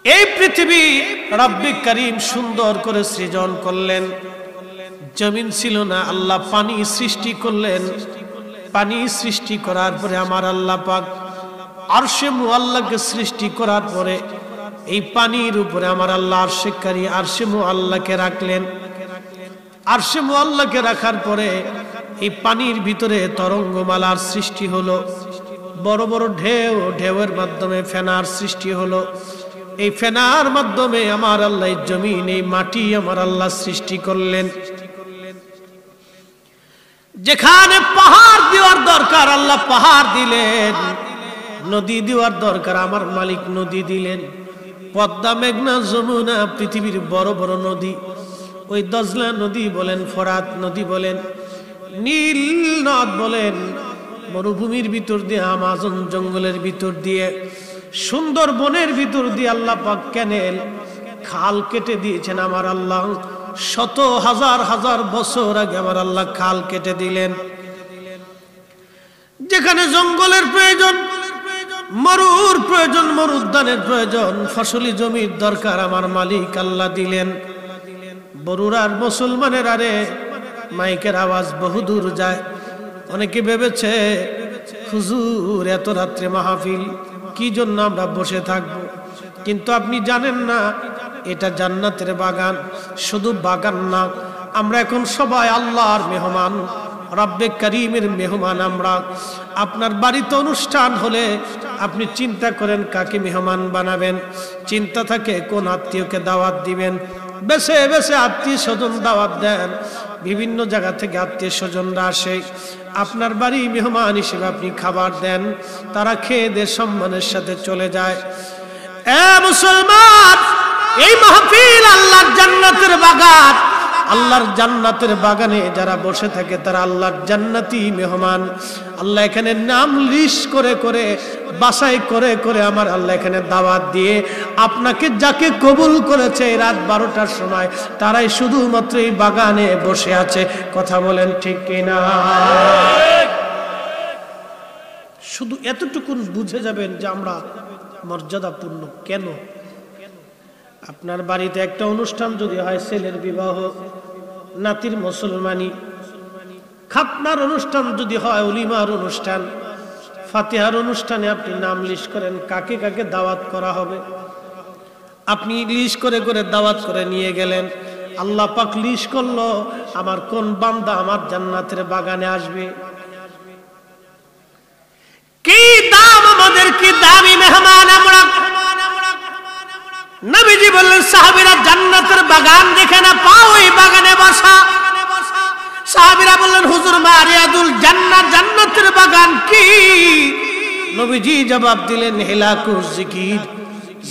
এই পৃথিবী রব্বুল কারীম সুন্দর করে সৃজন করলেন। জমিন ছিল না, আল্লাহ পানি সৃষ্টি করলেন। পানি সৃষ্টি করার পরে আমার আল্লাহ পাক আরশে মুআল্লাকে সৃষ্টি করার পরে এই পানির উপরে আমার আল্লাহ আরশে মুআল্লাকে রাখলেন। আরশে মুআল্লাকে রাখার পরে এই পানির ভিতরে তরঙ্গমালার সৃষ্টি হলো, বড় বড় ঢেউ, ঢেউয়ের মাধ্যমে ফেনার সৃষ্টি হলো। এই ফেনার মাধ্যমে আমার আল্লাহ জমিন, এই মাটি আমার আল্লাহ সৃষ্টি করলেন। যেখানে পাহাড় দেওয়ার দরকার আল্লাহ পাহাড় দিলেন, নদী দেওয়ার দরকার আমার মালিক নদী দিলেন। পদ্মা, মেঘনা, যমুনা, পৃথিবীর বড় বড় নদী, ওই দজলা নদী বলেন, ফরাত নদী বলেন, নীল নদ বলেন, মরুভূমির ভিতর দিয়ে, আমাজন জঙ্গলের ভিতর দিয়ে, সুন্দর বনের ভিতর দিয়ে আল্লাহ পাক ক্যানেল, খাল কেটে দিয়েছেন আমার আল্লাহ। শত হাজার হাজার বছর আগে আমার আল্লাহ খাল কেটে দিলেন। যেখানে জঙ্গলের প্রয়োজন, মরুর প্রয়োজন, মরুদ্যানের প্রয়োজন, ফসলি জমির দরকার আমার মালিক আল্লাহ দিলেন। বরুড়ার মুসলমানের আরে মাইকের আওয়াজ বহুদূর যায়। অনেকে ভেবেছে হুজুর এত রাত্রে মাহফিল, কি জন্য আমরা বসে থাকবো? কিন্তু আপনি জানেন না এটা জান্নাতের বাগান। শুধু বাগান না, আমরা এখন সবাই আল্লাহর মেহমান, রব্বে কারীমের মেহমান আমরা। আপনার বাড়িতে অনুষ্ঠান হলে আপনি চিন্তা করেন কাকে মেহমান বানাবেন, চিন্তা থাকে কোন আত্মীয়কে দাওয়াত দিবেন। বেছে বেছে আত্মীয় স্বজন দাওয়াত দেন, বিভিন্ন জায়গা থেকে আত্মীয় স্বজনরা আসে, আপনার বাড়ি মেহমান হিসেবে আপনি খাবার দেন, তারা খেয়ে দিয়ে সম্মানের সাথে চলে যায়। এ মুসলমান, এই মাহফিল আল্লাহর জান্নাতের বাগান। আল্লাহর জান্নাতের বাগানে যারা বসে থাকে তারা আল্লাহর জান্নাতি মেহমান। আল্লাহ এখানে নাম লিস্ট করে করে, বাছাই করে করে আমার আল্লাহ এখানে দাওয়াত দিয়ে আপনাকে যাকে কবুল করেছে রাত 12টার সময়, তারাই শুধুমাত্র এই বাগানে বসে আছে। কথা বলেন ঠিক কিনা? শুধু এতটুকুন বুঝে যাবেন যে আমরা মর্যাদাপূর্ণ কেন। আপনার বাড়িতে একটা অনুষ্ঠান যদি হয়, ছেলের বিবাহ, নাতির মুসলমানি, খাতনার অনুষ্ঠান যদি হয়, উলিমার অনুষ্ঠান, ফাতিহার অনুষ্ঠানে আপনি নাম লিস্ট করেন কাকে কাকে দাওয়াত করা হবে। আপনি লিস্ট করে করে দাওয়াত করে নিয়ে গেলেন। আল্লাহ পাক লিস্ট করলো আমার কোন বান্দা আমার জান্নাতের বাগানে আসবে। কি দাম আমাদের, কি দামি মেহমান আমরা। নবীজি বললেন সাহাবীরা জান্নাতের বাগান দেখে না পাও, ওই বাগানে বসা। সাহাবীরা বললেন হুজুর মারিয়াদুল জান্নাত, জান্নাতের বাগান কি? নবীজি জবাব দিলেন হিলাকুজ জিকির,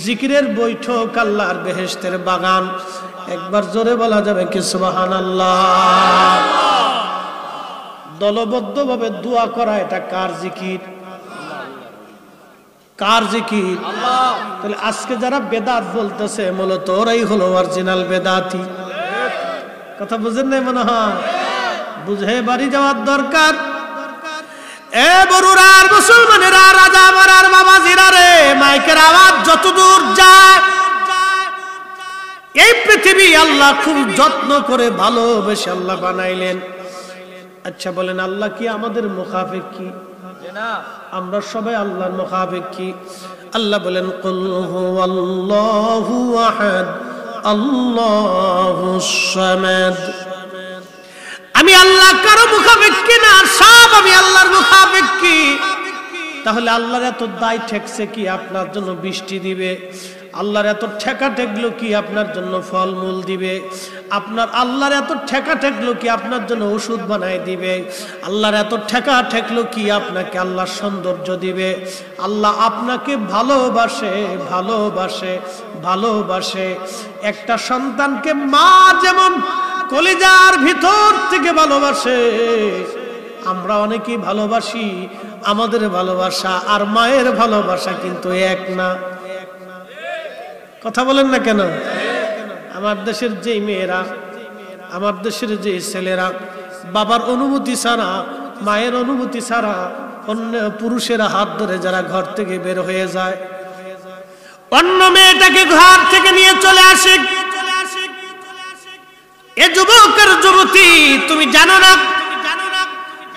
জিকিরের বৈঠক, আল্লাহর বেহেশতের বাগান। একবার জোরে বলা যাবে কি সুবহানাল্লাহ? দলবদ্ধভাবে দোয়া করা এটা কার জিকির? কার জিকির? আল্লাহ। তাহলে আজকে যারা বেদাত বলতেছে মূলত ওরাই হলো অরিজিনাল বেদাতি। কথা বুঝেন নাই মনে হয়? বুঝে বাড়ি যাওয়ার দরকার। এ বরুড়ার মুসলমানেরা, রাজা মারার বাবাজিরা রে, মাইকের আওয়াজ যতদূর যায়, এই পৃথিবী আল্লাহ খুব যত্ন করে ভালোবেসে আল্লাহ বানাইলেন। আচ্ছা বলেন আল্লাহ কি আমাদের মুখাফিক কি? আমরা সবাই আল্লাহর মুখাফিক কি? আল্লাহ বলেন কুল হুয়াল্লাহু আহাদ আল্লাহুস সামাদ। আমি আল্লাহ কারো মুখাফিক কি না? সব আমি আল্লাহর মুখাফিক কি? তাহলে আল্লাহর এত দায় ঠেকছে কি আপনার জন্য বৃষ্টি দিবে? আল্লাহর এত ঠেকা ঠেকলো কি আপনার জন্য ফলমূল দিবে? আপনার আল্লাহর এত ঠেকা ঠেকলো কি আপনার জন্য ওষুধ বানায় দিবে? আল্লাহর এত ঠেকা ঠেকলো কি আপনাকে আল্লাহ সৌন্দর্য দিবে? আল্লাহ আপনাকে ভালোবাসে, ভালোবাসে, ভালোবাসে। একটা সন্তানকে মা যেমন কলিজার ভিতর থেকে ভালোবাসে, আমরা অনেকেই ভালোবাসি। আমাদের ভালোবাসা আর মায়ের ভালোবাসা কিন্তু এক না। কথা বলেন না কেন? আমার দেশের যে মেয়েরা, আমার দেশের যে ছেলেরা বাবার অনুমতি ছাড়া, মায়ের অনুমতি ছাড়া অন্য পুরুষেরা হাত ধরে যারা ঘর থেকে বের হয়ে যায়, অন্য মেয়েটাকে ঘর থেকে নিয়ে চলে আসে। এ যুবকের যুবতী, তুমি জানো না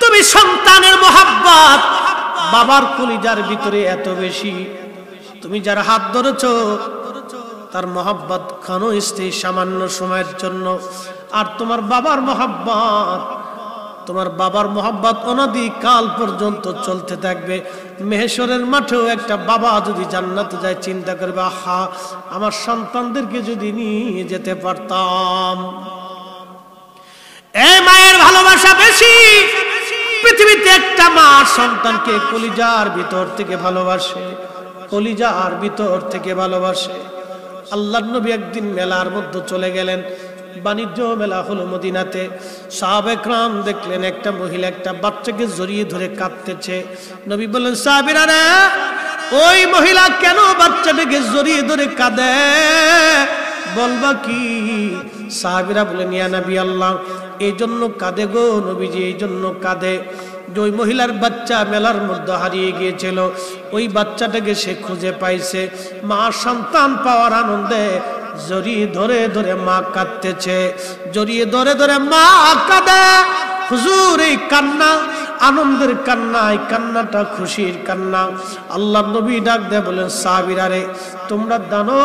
তুমি সন্তানের মোহাব্বত বাবার কলিজার ভিতরে এত বেশি, তুমি যার হাত ধরেছো তার মোহাব্বত ক্ষণস্থায়ী সামান্য সময়ের জন্য, আর তোমার বাবার মোহাব্বত অনাদি কাল পর্যন্ত চলতে থাকবে। মেহেশরের মাঠেও একটা বাবা যদি জান্নাতে যায় চিন্তা করবে, আহা আমার সন্তানদেরকে যদি নিয়ে যেতে পারতাম। এই মায়ের ভালোবাসা বেশি। পৃথিবীতে একটা মা সন্তানকে কলিজার ভিতর থেকে ভালোবাসে, কলিজার ভিতর থেকে ভালোবাসে। আল্লাহর নবী একদিন মেলার মধ্যে চলে গেলেন, বাণিজ্য মেলা হলো মদিনাতে। সাহাবায়ে কেরাম দেখলেন একটা মহিলা একটা বাচ্চাকে জড়িয়ে ধরে কাঁদতেছে। নবী বললেন, সাহাবীরা রে, ওই মহিলা কেন বাচ্চাটাকে জড়িয়ে ধরে কাঁদে, বলবা কি? সাহাবীরা বলেন, ইয়া নবী আল্লাহ, এই জন্য কাঁদে গো নবীজি, এই জন্য কাঁদে যে ওই মহিলার বাচ্চা মেলার মধ্যে হারিয়ে গিয়েছিল, ওই বাচ্চাটাকে সে খুঁজে পাইছে। মা সন্তান পাওয়ার আনন্দে জড়িয়ে ধরে ধরে মা কাঁদতেছে, জড়িয়ে ধরে ধরে মা কাঁদে। হুজুর, এই কান্না আনন্দের কান্না, এই কান্নাটা খুশির কান্না। আল্লাহ নবী ডাক দেয় বলেন, সাহাবীরা রে, তোমরা জানো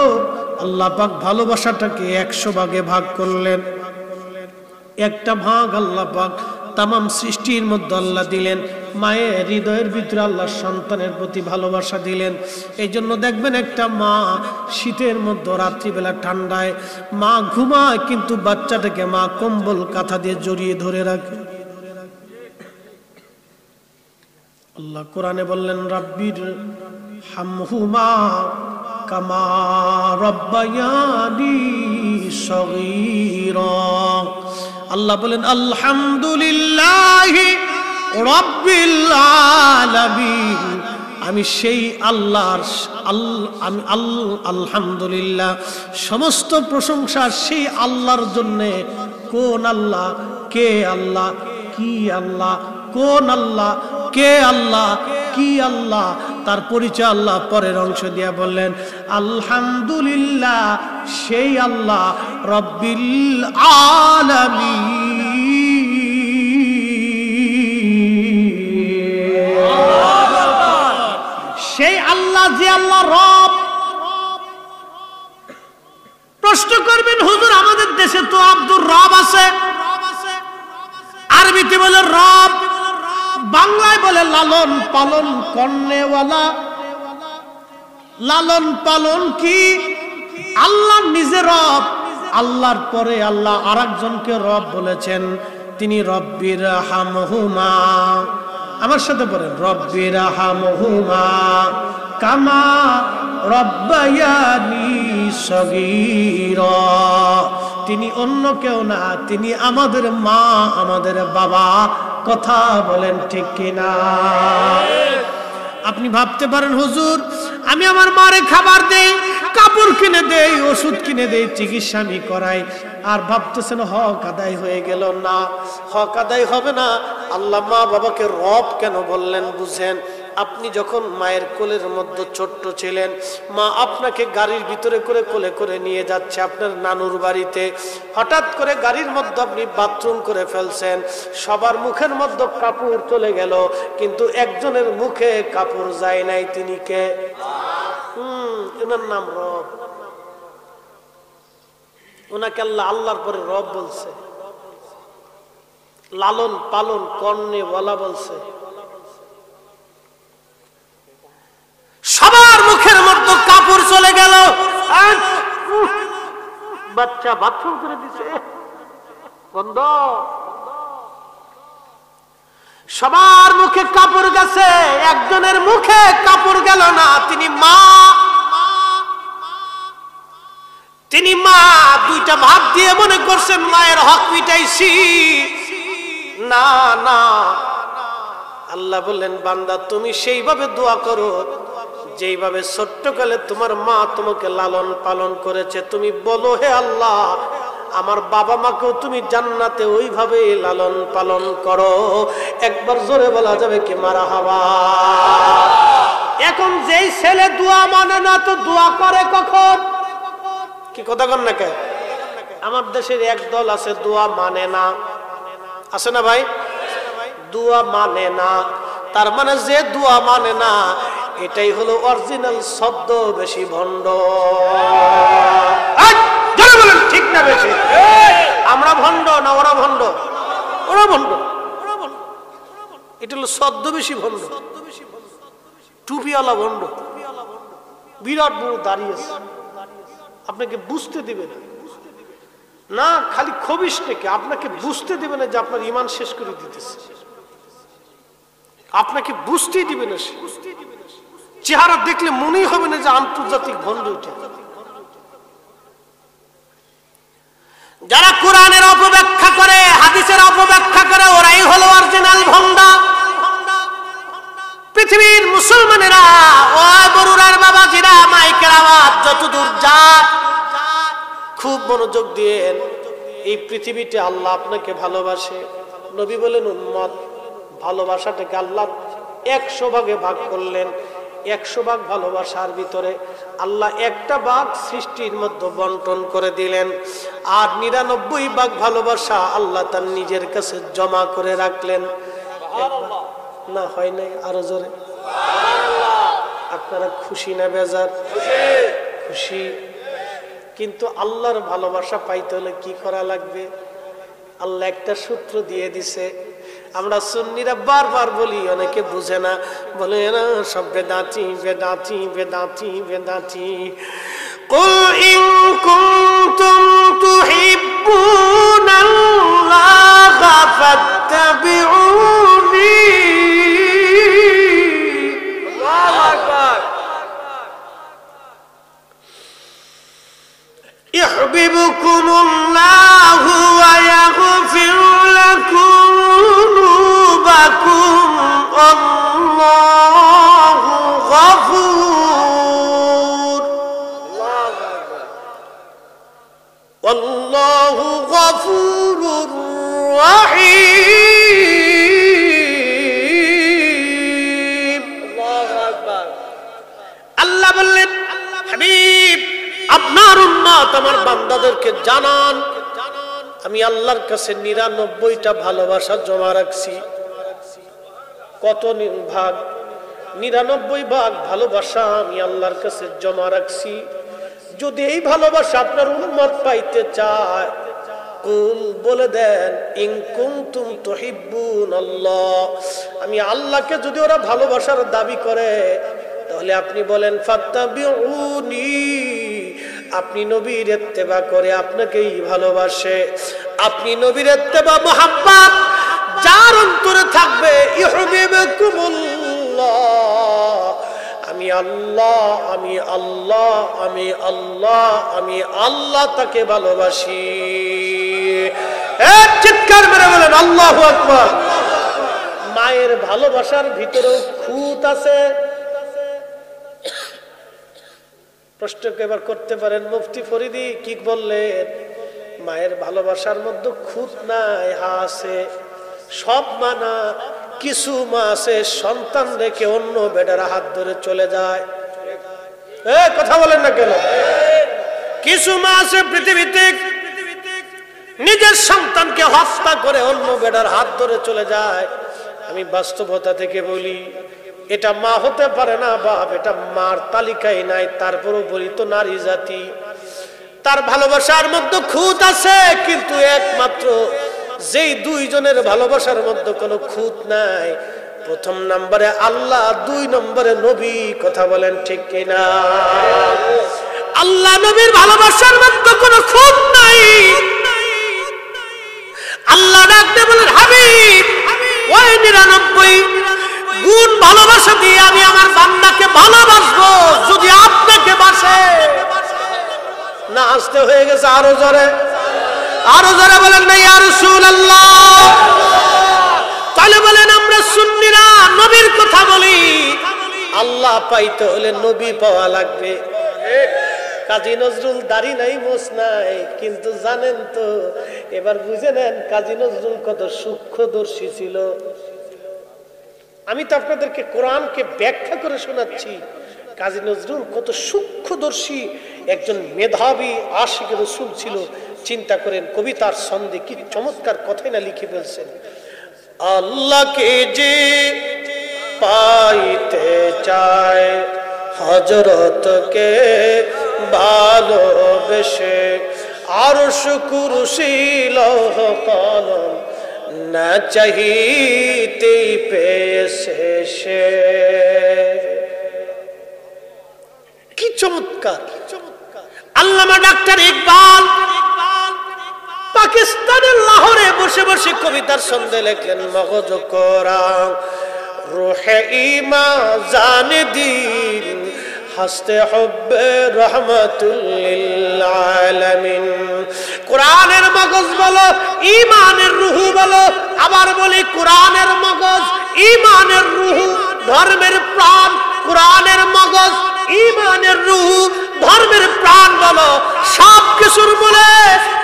আল্লাহ পাক ভালোবাসাটাকে 100 ভাগে ভাগ করলেন। একটা ভাগ আল্লাহ পাক তামাম সৃষ্টির মধ্যে আল্লাহ দিলেন, মায়ের হৃদয়ের ভিতরে আল্লাহ সন্তানের প্রতি ভালোবাসা দিলেন। এই জন্য দেখবেন একটা মা শীতের মধ্যে রাত্রিবেলা ঠান্ডায় মা ঘুমায়, কিন্তু বাচ্চাটাকে মা কম্বল কাঁথা দিয়ে জড়িয়ে ধরে রাখে। আল্লাহ কোরআনে বললেন, রাব্বির হামহুমা কামা রাব্বায়ানি সগীরা। আল্লাহ বলেন, আলহামদুলিল্লাহি রাব্বিল আলামিন। আমি সেই আল্লাহর আলহামদুলিল্লাহ, সমস্ত প্রশংসা সেই আল্লাহর জন্য। কোন আল্লাহ? কে আল্লাহ? কি আল্লাহ? কোন আল্লাহ? কে আল্লাহ? কি আল্লাহ? তার পরিচয় আল্লাহ পরের অংশ দিয়ে বললেন, আলহামদুলিল্লাহ সেই আল্লাহ রব্বিল আলামিন। সেই আল্লাহ যে আল্লাহ রব। প্রশ্ন করবেন, হুজুর আমাদের দেশে তো আব্দুর রব আছে, আরবিতে বলে রব, বাংলায় বলে লালন পালন করনেওয়ালা। লালন পালন কি? আল্লাহ নিজে রব, আল্লাহর পরে আল্লাহ আরেকজনকে রব বলেছেন, তিনি রব্বির হামহুমা। আমার সাথে বলেন, রব্বির হামহুমা কামা রব্বায়ানি সগীরা। তিনি অন্য কেউ না, তিনি আমাদের মা, আমাদের বাবা। কথা বলেন ঠিক কিনা? আপনি ভাবতে পারেন, হুজুর আমি আমার মারে খাবার দেই, কাপড় কিনে দেই, ওষুধ কিনে দেই, চিকিৎসা আমি করাই, আর ভাবতেছেন হক আদায় হয়ে গেল। না, হক আদায় হবে না। আল্লাহ মা বাবাকে রব কেন বললেন বুঝেন? আপনি যখন মায়ের কোলের মধ্যে ছোট্ট ছিলেন, মা আপনাকে গাড়ির ভিতরে করে কোলে করে নিয়ে যাচ্ছে আপনার নানুর বাড়িতে। হঠাৎ করে গাড়ির মধ্যে আপনি বাথরুম করে ফেলছেন, সবার মুখের মধ্যে কাপড় চলে গেল, কিন্তু একজনের মুখে কাপড় যায় নাই। তিনি কে? ওনার নাম রব। ওনাকে আল্লাহ আল্লাহর পরে রব বলছে, লালন পালন করনেওয়ালা বলছে। সবার মুখের মধ্যে কাপড় চলে গেল, বাচ্চা বাথরুম করে দিছে, বন্ধ। সবার মুখে কাপড় গেছে, একজনের মুখে কাপড় গেল না। তিনি মা, তিনি মা। দুইটা ভাব দিয়ে মনে করছেন মায়ের হক মিটাইছি। না না, আল্লাহ বললেন, বান্দা তুমি সেইভাবে দোয়া করো যেইভাবে ছোট্টকালে তোমার মা তোমাকে লালন পালন করেছে। তুমি বলো, হে আল্লাহ, আমার বাবা মাকেও তুমি জান্নাতে ওইভাবে লালন পালন করো। একবার জোরে বলা যাবে কি মারহাবা? এখন যেই ছেলে দোয়া মানে না তো দোয়া করে কখন? কি কথা কন না কে? আমার দেশের এক দল আছে দোয়া মানে না, আছে না ভাই? দোয়া মানে না, তার মানে যে দোয়া মানে না এটাই হলো অরিজিনাল শব্দ, বেশি ভণ্ড। বলেন ঠিক না বেশি? আমরা ভণ্ড না ওরা ভণ্ড? ওরা ভণ্ড। এটা হলো শব্দ বেশি ভণ্ড, টুপিওয়ালা ভণ্ড, বিরাট বড় দাঁড়িয়েছে, আপনাকে বুঝতে দিবে না, না খালি খবিস থেকে আপনাকে বুঝতে দিবে না যে আপনার ঈমান শেষ করে দিতেছে, আপনাকে বুঝতেই দিবে না। সে চেহারা দেখলে মনেই হবে না যে আন্তর্জাতিক ভণ্ড উঠে। যারা কোরআনের অপব্যাখ্যা করে, হাদিসের অপব্যাখ্যা করে, ওরাই হলো অরিজিনাল ভণ্ডা। পৃথিবীর মুসলমানেরা, ও বরুরার বাবাজিরা, মাইকের আওয়াজ যতদূর যায় খুব মনোযোগ দিয়ে, এই পৃথিবীতে আল্লাহ আপনাকে ভালোবাসে। নবী বলেন উম্মত, ভালোবাসাটাকে আল্লাহ 100 ভাগে ভাগ করলেন। 100 ভাগ ভালোবাসার ভিতরে আল্লাহ একটা ভাগ সৃষ্টির মধ্যে বন্টন করে দিলেন, আর 99 ভাগ ভালোবাসা আল্লাহ তার নিজের কাছে জমা করে রাখলেন। না হয় নাই? আরো জোরে। আপনারা খুশি না বেজার? খুশি। কিন্তু আল্লাহর ভালোবাসা পাইতে হলে কি করা লাগবে? আল্লাহ একটা সূত্র দিয়ে দিছে। আমরা সুন্নিরা বারবার বলি, অনেকে বুঝে না, বলে না সব বেদাতি বেদাতি বেদাতি বেদাতি। কুল ইন কুনতুম তুহিব্বুনাল্লাহা ফাত্তাবিউনি। আল্লাহু আকবার। ইউহিব্বুকুমুল্লাহু ওয়া ইয়াগফির লাকুম যুনুবাকুম। আল্লাহু গফুর। আল্লাহু গফুরুর রহিম। আল্লাহু আকবার। আল্লাহ বললেন, হাবিব আপনার উম্মত আমার বান্দাদেরকে জানান, আমি আল্লাহর কাছে 99টা ভালোবাসা জমা রাখছি। কত ভাগ? 99 ভাগ ভালোবাসা আমি আল্লাহর কাছে জমা রাখছি। যদি এই ভালোবাসা আপনার উম্মত পাইতে চায়, কুল বলে দেন, ইন কুনতুম তুহিব্বুনাল্লাহ, আমি আল্লাহকে যদি ওরা ভালোবাসার দাবি করে তাহলে আপনি বলেন ফাত্তাবিউনি, আপনি নবীর ইত্তেবা করে আপনাকেই ভালোবাসে। আপনি নবীর ইত্তেবা মুহাব্বত যার অন্তরে থাকবে, ইউহিব্বুকুমুল্লাহ, আমি আল্লাহ আমি আল্লাহ আমি আল্লাহ আমি আল্লাহ তাকে ভালোবাসি। চিৎকার মেরে বলেন আল্লাহু আকবার। মায়ের ভালোবাসার ভিতরেও খুঁত আছে। প্রশ্ন এবার করতে পারেন, মুফতি ফরিদি কি বললেন? মায়ের ভালোবাসার মধ্যে খুঁত নাই, হা আছে। সব মানা, কিছু মা আছে সন্তান রেখে অন্য বেটার হাত ধরে চলে যায়। কথা বলেন না কেন? কিছু মা আছে পৃথিবীতে নিজের সন্তানকে হত্যা করে অন্য বেটার হাত ধরে চলে যায়। আমি বাস্তবতা থেকে বলি, এটা মা হতে পারে না বাপ, এটা মার তালিকায় নাই, তারপরও বলি তো নারী জাতি। তার ভালোবাসার মধ্যে খুঁত আছে, কিন্তু একমাত্র যেই দুইজনের ভালোবাসার মধ্যে কোনো খুঁত নাই, প্রথম নম্বরে আল্লাহ, 2 নম্বরে নবী। কথা বলেন ঠিক কিনা? আল্লাহ নবীর ভালোবাসার মধ্যে কোনো খুঁত নাই। আল্লাহ ডাকতে বলেন, হাবিব ওই 99 গুণ ভালোবাসা দিয়ে আমি আমার বান্দাকে ভালোবাসবো যদি আপনাকে বাসে। না আসতে হয়ে গেছে, আরো জোরে, আরো জোরে বলেন না ইয়া রাসূলুল্লাহ। তাহলে বলেন আমরা সুন্নিরা নবীর কথা বলি, আল্লাহ পাইতে হলে নবী পাওয়া লাগবে। কাজী নজরুল দাড়ি নাই, মোছ নাই, কিন্তু জানেন তো, এবার বুঝে নেন কাজী নজরুল কত সূক্ষ্মদর্শী ছিল। আমি তো আপনাদেরকে কোরআনকে ব্যাখ্যা করে শোনাচ্ছি। কাজী নজরুল কত সূক্ষ্মদর্শী একজন মেধাবী আশিক রাসূল ছিল, চিন্তা করেন কবিতার ছন্দে কি চমৎকার কথাই না লিখে ফেলছেন। আল্লাহকে যে পাইতে চায় হযরতকে ভালোবেসে, আরশ কুরসি লৌহ কলম না চাহিতেই পেয়েছে সে। কি চমৎকার! আল্লামা ডাক্তার ইকবাল পাকিস্তানের লাহোরে বসে বসে কবিতার ছন্দে লিখলেন, মগজ কোরআন রূহে ঈমান জানে দিন হাসতে হব্বে রহমাতুল লিল আলামিন। কোরআনের মগজ বলো, ঈমানের রূহ বলো। আবার বলি, কোরআনের মগজ, ঈমানের রূহ, ধর্মের প্রাণ। কোরআনের মগজ, ঈমানের রূহ, ধর্মের প্রাণ বলো। সব কিছুর মূলে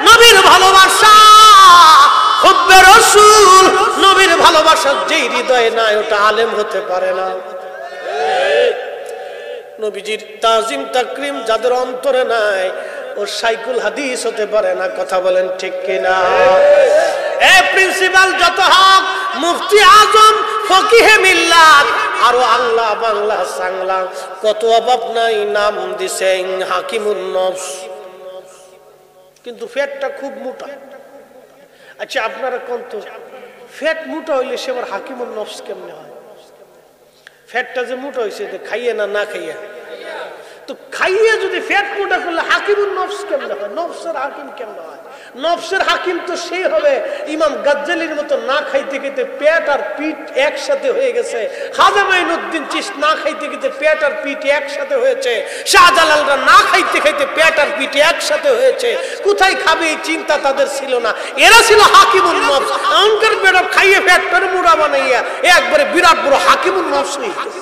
নবীর ভালোবাসা, হুব্বে রাসূল। নবীর ভালোবাসা যেই হৃদয়ে নাই, ওটা আলেম হতে পারে না। নবীজির তাজিম তাকরিম যাদের অন্তরে নাই, ও সাইকুল হাদিস হতে পারে না। কথা বলেন ঠিক কিনা? এই প্রিন্সিপাল যত হক, মুফতি আজম, ফকিহে মিল্লাত, আরো আল্লাহ বাংলা সাংলা, কত অভাব নাই, নাম দিছেন হাকিমুন নফস, কিন্তু ফ্যাটটা খুব মোটা। আচ্ছা আপনারা কোন তো ফ্যাট মোটা হইলে সে আবার হাকিমুন নফস কেমনে হয়? ফ্যাটটা যে মোটা হয়েছে খাইয়ে না খাইয়ে, তো খাইয়ে যদি ফ্যাট মোটা করলে হাকিমুন নফস কেমনে হয়? নফসের হাকিম কেমনে হয়? নফসের হাকিম তো সেই হবে ইমাম গাজ্জালির মতো না খাইতে খেতে পেট আর পিঠ একসাথে হয়ে গেছে। খাজা মাইনুদ্দিন চিশতি না খাইতে খেতে পেট আর পিঠ একসাথে হয়েছে। শাহজালালরা না খাইতে খাইতে পেট আর পিঠ একসাথে হয়েছে। কোথায় খাবে এই চিন্তা তাদের ছিল না। এরা ছিল হাকিমুন নফস। অঙ্কের পেট খাইয়ে পেটটার মুড়া বানাইয়া একবারে বিরাট বড় হাকিমুন নফস হয়ে গেছে।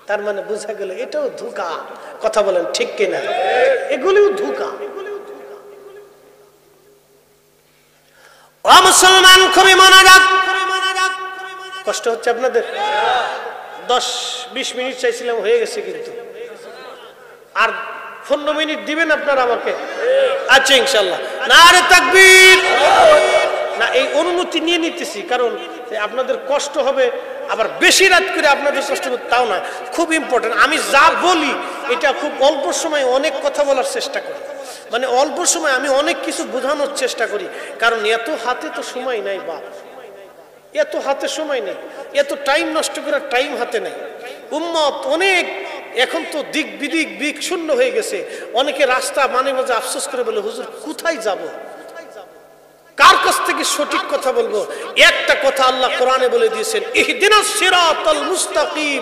তার মানে বোঝা গেল এটাও ধোঁকা। কথা বলেন ঠিক কিনা? এগুলিও ধোঁকা। ও মুসলমান, খুবই মনোযোগ। কষ্ট হচ্ছে আপনাদের? 10-20 মিনিট চাইছিলাম, হয়ে গেছে কিন্তু। আর 15 মিনিট দিবেন আপনারা আমাকে? আচ্ছা ইনশাআল্লাহ। নারে তাকবীর। না, এই অনুমতি নিয়ে নিতেছি, কারণ আপনাদের কষ্ট হবে, আবার বেশি রাত করে আপনাদের কষ্ট হবে তাও না। খুব ইম্পর্টেন্ট। আমি যা বলি এটা খুব অল্প সময়ে অনেক কথা বলার চেষ্টা করি, মানে অল্প সময় আমি অনেক কিছু বোঝানোর চেষ্টা করি, কারণ এত হাতে তো সময় নাই বাপ, এত হাতে সময় নেই, এত টাইম নষ্ট করার টাইম হাতে নেই। উম্মত অনেক এখন তো দিক বিদিক শূন্য হয়ে গেছে। অনেকে রাস্তা মানে মাঝে আফসোস করে বলে, হুজুর কোথায় যাব, কার কাছ থেকে সঠিক কথা বলবো? একটা কথা আল্লাহ কোরআনে বলে দিয়েছেন, ইহদিনাস সিরাতাল মুস্তাকিম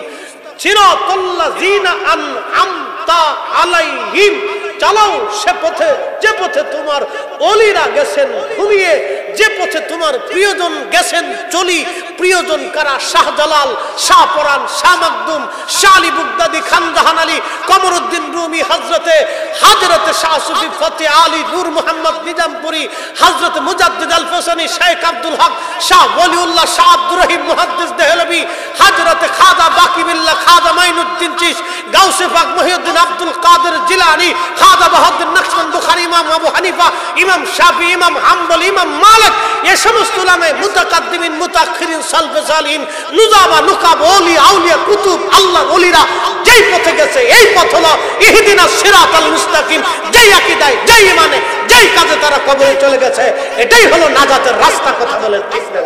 সিরাতাল্লাযিনা আনআমতা আলাইহিম। চালাও সে পথে, যে পথে তোমার ওলিরা গেছেন ঘুমিয়ে, যে পথে তোমার প্রিয়জন গেছেন চলি। প্রিয়জন কারা? শাহজালাল, শাহপরান, শাহ মাকদুম, শাহ আলী বুগদাদি, খানজাহান আলী, কমরউদ্দিন রুমি, হযরতে শাহ সুফি ফতে আলী, নূর মোহাম্মদ নিজামপুরি, হযরতে মুজাদ্দিদ আল ফসানি, শেখ আব্দুল হক, শাহ ওলিউল্লাহ, শাহ আব্দুর রহিম মুহাদ্দিস দেহলভী, হযরতে খাজা বাকি বিল্লাহ, খাজা মাইনুদ্দিন চিশতি, গাউসে পাক মহিউদ্দিন আব্দুল কাদের জিলানী, খাজা বাহাউদ্দিন নকশবন্দ, বুখারী, ইমাম আবু হানিফা, ইমাম শাফি, ইমাম হাম্বল, ইমাম মালিক, এই সমস্ত উলামায়ে মুতাকাদ্দিমিন মুতাআখিরিন সালফে সালিহিন, নুজাবা, নুকাব, ওলি, আউলিয়া, কুতুব, আল্লাহর ওলিরা যেই পথে গেছে, এই পথ হলো ইহদিনাস সিরাতাল মুস্তাকিম। যেই আকীদায়, যেই ঈমানে, যেই কাজে তারা কবরে চলে গেছে, এটাই হলো নাজাতের রাস্তা। কথা বলেন ঠিক না?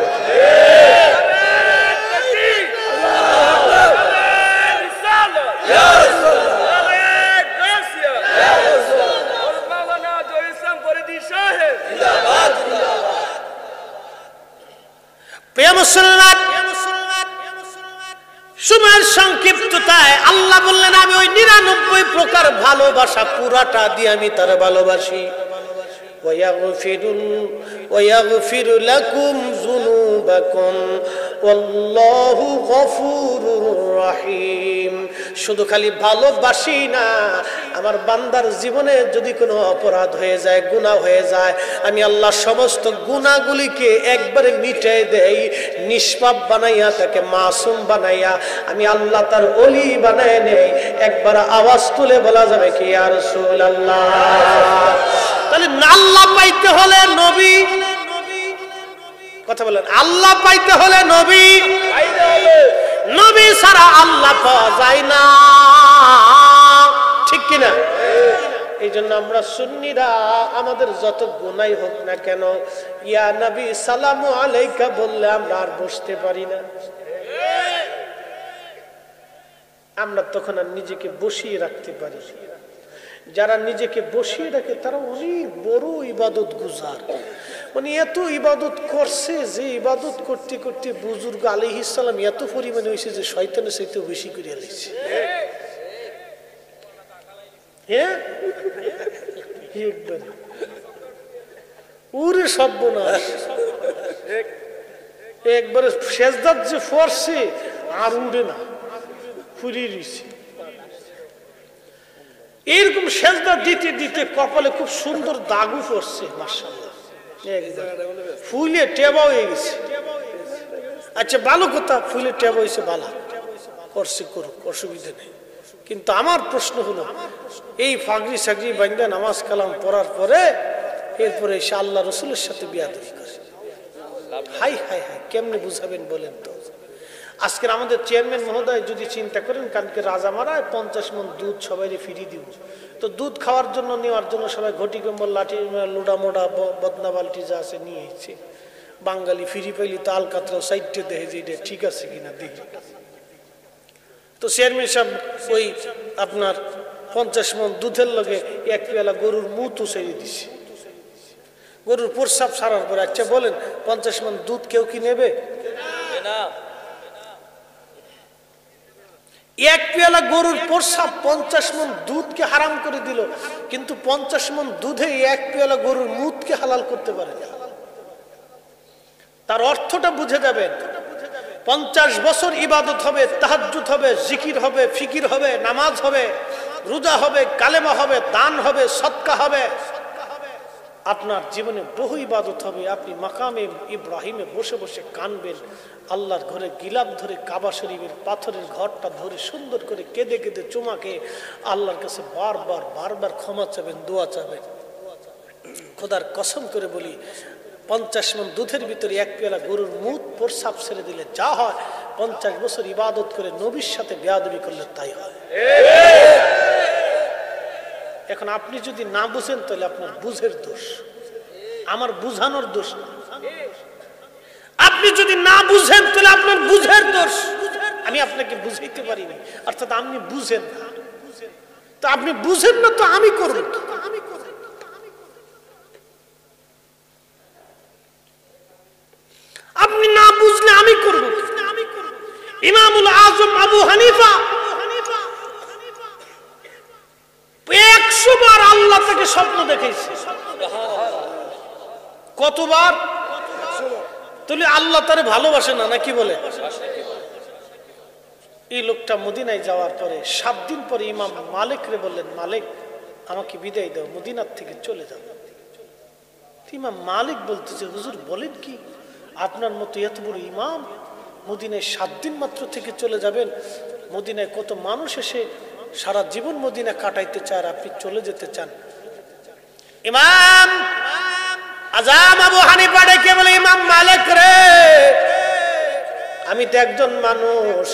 প্রিয় মুসলমান, সময়ের সংক্ষিপ্ততায় আল্লাহ বললেন, আমি ওই 99 প্রকার ভালোবাসা পুরাটা দিয়ে আমি তার ভালোবাসি। ওয়ায়াগফিরু লাকুম যুনুবাকুম ওয়াল্লাহু গফুরুর রহিম। শুধু খালি ভালোবাসি না, আমার বান্দার জীবনে যদি কোনো অপরাধ হয়ে যায়, গুনাহ হয়ে যায়, আমি আল্লাহ সমস্ত গুনাহগুলিকে একবারে মিটাই দেই, নিষ্পাপ বানাইয়া তাকে মাসুম বানাইয়া আমি আল্লাহ তার ওলি বানায় নেই। একবার আওয়াজ তুলে বলা যাবে কি ইয়া রাসূলুল্লাহ? তাহলে আল্লাহ পাইতে হলে নবী, কথা বলেন, আল্লাহ পাইতে হলে নবী, নবী ছাড়া আল্লাহ পাওয়া যায় না, ঠিক কিনা? এই জন্য আমরা সুন্নিরা আমাদের যত গুনাহ হোক না কেন, ইয়া নবী সালামু আলাইকা বললে আমরা আর বসতে পারি না। আমরা তখন আর নিজেকে বসিয়ে রাখতে পারি। যারা নিজেকে বসিয়ে রাখে তারা অনেক বড় ইবাদত গুজার, মানে এত ইবাদত করছে যে ইবাদত করতে করতে বুজুর্গ আলাইহিস সালাম এত পরিমাণে হয়েছে যে শয়তানের চাইতে বেশি করে আলাইছে। হ্যাঁ, ওরে সর্বনাশ, একবারে সেজদাত যে ফরছে আর উড়ে না, ফুরিয়ে রয়েছে। এরকম সেজদা দিতে দিতে কপালে খুব সুন্দর দাগও পড়ছে, মাশাআল্লাহ, ফুলে টেবা হয়ে গেছে। আচ্ছা ভালো কথা, ফুলে টেবা হয়েছে, ভালো করছে, করুক, অসুবিধা নেই। কিন্তু আমার প্রশ্ন হলো, এই ফাগরি সাগরি বান্দা নামাজ কালাম পড়ার পরে এরপরে এসে আল্লাহ রসুলের সাথে বিয়াদবি করে, হাই হাই হাই, কেমনে বুঝাবেন বলেন তো? আজকের আমাদের চেয়ারম্যান মহোদয় যদি চিন্তা করেন কালকে রাজা মারায় 50 মণ দুধ সবাই ফিরিয়ে দিব, তো দুধ খাওয়ার জন্য নেওয়ার জন্য সবাই ঘটি কম্বল লাঠি লোডা মোডা বদনা বালতি যা আছে নিয়ে এসেছে। বাঙালি ফিরি পাইলি তো আলকাতরাও সাইডে দেখে যে এটা ঠিক আছে কিনা দেখি। তো চেয়ারম্যান সাহেব ওই আপনার 50 মণ দুধের লগে এক পেয়ালা গরুর মুতও ছেড়ে দিছে। গরুর প্রস্রাব সারার পরে, আচ্ছা বলেন 50 মণ দুধ কেউ কি নেবে? না। এক পেয়ালা গরুর প্রস্রাব 50 মণ দুধকে হারাম করে দিল, কিন্তু 50 মণ দুধে এক পেয়ালা গরুর মুতকে হালাল করতে পারে না। তার অর্থটা বুঝে যাবেন। 50 বছর ইবাদত হবে, তাহাজ্জুদ হবে, জিকির হবে, ফিকির হবে, নামাজ হবে, রোজা হবে, কালেমা হবে, দান হবে, সদকা হবে, আপনার জীবনে বহু ইবাদত হবে। আপনি মাকামে ইব্রাহিমে বসে বসে কানবেন, আল্লাহর ঘরে গিলাপ ধরে কাবা শরীফের পাথরের ঘরটা ধরে সুন্দর করে কেঁদে কেঁদে চুমাকে আল্লাহর কাছে বারবার বারবার ক্ষমা চাবেন, দোয়া চাবেন। খোদার কসম করে বলি, 50 মণ দুধের ভিতরে এক পেয়ালা গরুর মুত প্রস্রাব ছেড়ে দিলে যা হয়, 50 বছর ইবাদত করে নবীর সাথে বেয়াদবি করলে তাই হয়। এখন আপনি যদি না বুঝেন তাহলে আপনার বুঝের দোষ, আমার বুঝানোর দোষ না। আপনি যদি না বুঝেন তাহলে আপনার বুঝের দোষ, আমি আপনাকে বুঝাইতে পারিনি, অর্থাৎ আপনি বুঝেন না। তো আপনি বুঝেন না তো আমি করব, আপনি না বুঝলে আমি করব। ইমামুল আজম আবু হানিফা 100 বার আল্লাহ তাকে স্বপ্ন দেখাইছে। কতবার? তাহলে আল্লাহ তারে ভালোবাসে না নাকি বলে? এই লোকটা মদিনায় যাওয়ার পরে 7 দিন পরে ইমাম মালিক রে বললেন, মালিক আমাকে বিদায় দাও, মদিনার থেকে চলে যাও। ইমাম মালিক বলতেছে, হুজুর বলেন কি, আপনার মতো এত বড় ইমাম মদিনায় 7 দিন মাত্র থেকে চলে যাবেন? মদিনায় কত মানুষ এসে সারা জীবন মদিনা কাটাইতে চায়, আপনি চলে যেতে চান? ইমাম আজম আবু হানিফা ডেকে বলে, ইমাম মালিক রে, আমি তো একজন মানুষ,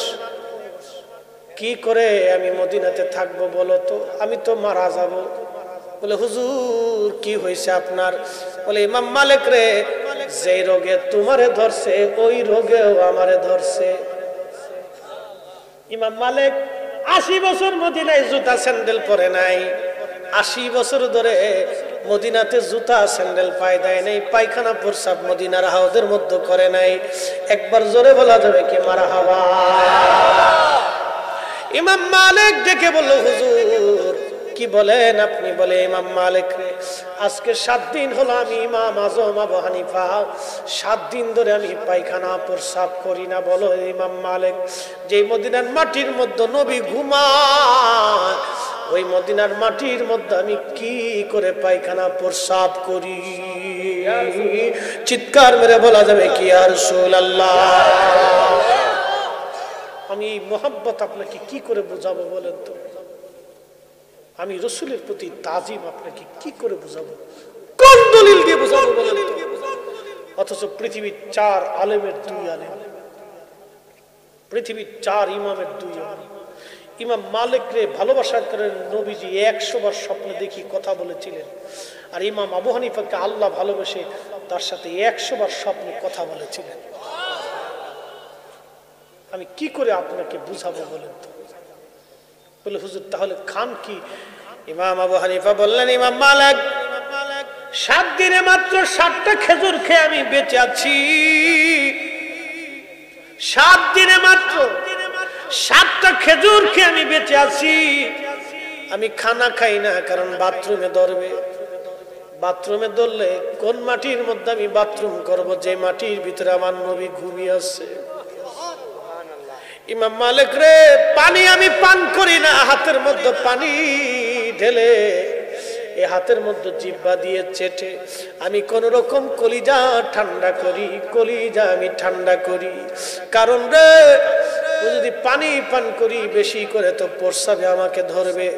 কি করে আমি মদিনাতে থাকবো বলো তো? আমি তো মারা যাব। বলে, হুজুর কি হয়েছে আপনার? বলে, ইমাম মালিক রে, যে রোগে তোমারে ধরছে ওই রোগেও আমারে ধরছে। ইমাম মালিক 80 বছর মদিনায় জুতা স্যান্ডেল পরে নাই, 80 বছর ধরে মদিনাতে জুতা স্যান্ডেল পায় দেয় নাই, পায়খানা প্রস্রাব মদিনার হাউদের মধ্যে করে নাই। একবার জোরে বলা যাবে কি মারহাবা? ইমাম মালিক ডেকে বলল, হুজুর কি বলেন আপনি? বলে ইমাম মালিক রে, আজকে 7 দিন হলো আমি ইমাম আজম আবু হানিফা 7 দিন ধরে আমি পায়খানা প্রস্রাব করি না। বলো ইমাম মালিক, যে মদিনার মাটির মধ্যে নবী ঘুমায়, ওই মদিনার মাটির মধ্যে আমি কি করে পায়খানা প্রস্রাব করি? চিৎকার মেরে বলা যাবে কি ইয়া রাসূলুল্লাহ? আমি মোহাব্বত আপনাকে কি করে বোঝাবো বলেন তো? আমি রসুলের প্রতি তাজিম আপনাকে কি করে বোঝাবো? কোন দলিল দিয়ে বোঝাবো বলেন তো? অথচ পৃথিবীর 4 আলেমের 2 আলেম, পৃথিবীর 4 ইমামের 2 ইমাম। ইমাম মালিক রে ভালোবাসা করেন নবীজি 100 বার স্বপ্নে দেখি কথা বলেছিলেন, আর ইমাম আবু হানিফাকে আল্লাহ ভালোবেসে তার সাথে 100 বার স্বপ্নে কথা বলেছিলেন। আমি কি করে আপনাকে বুঝাবো বলেন তো? বলে হুজুর তাহলে খান কি? ইমাম আবু হানিফা বললেন, ইমাম মালিক 7 দিনে মাত্র 7টা খেজুর খেয়ে আমি বেঁচে আছি। 7 দিনে মাত্র 7টা খেজুর খেয়ে আমি বেঁচে আছি। আমি খানা খাই না, কারণ বাথরুমে ধরবে। বাথরুমে ধরলে কোন মাটির মধ্যে আমি বাথরুম করব, যে মাটির ভিতরে আমার নবী ঘুমিয়ে আছে। ইমাম মালিক রে, পানি আমি পান করি না, হাতের মধ্যে পানি ঢেলে এই হাতের মধ্যে জিহ্বা দিয়ে চেটে আমি কোন রকম কলিজা ঠান্ডা করি, কলিজা আমি ঠান্ডা করি। কারণ রে, যদি পানি পান করি বেশি করে তো প্রস্রাবে আমাকে ধরবে।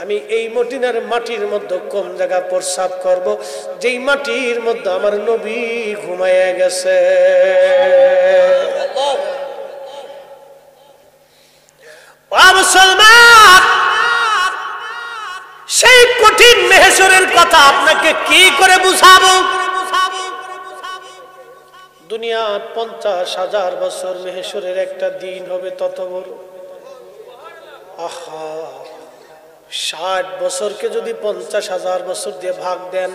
আমি এই মদিনার মাটির মধ্যে কম জায়গা প্রস্রাব করব, যেই মাটির মধ্যে আমার নবী ঘুমাইয়া গেছে। মুসলমান, সেই কঠিন মেহশরের কথা আপনাকে কি করে বুঝাবো? দুনিয়ার 50,000 বছর মেহশরের একটা দিন হবে তত বড়। আহা, 60 বছরকে যদি 50,000 বছর দিয়ে ভাগ দেন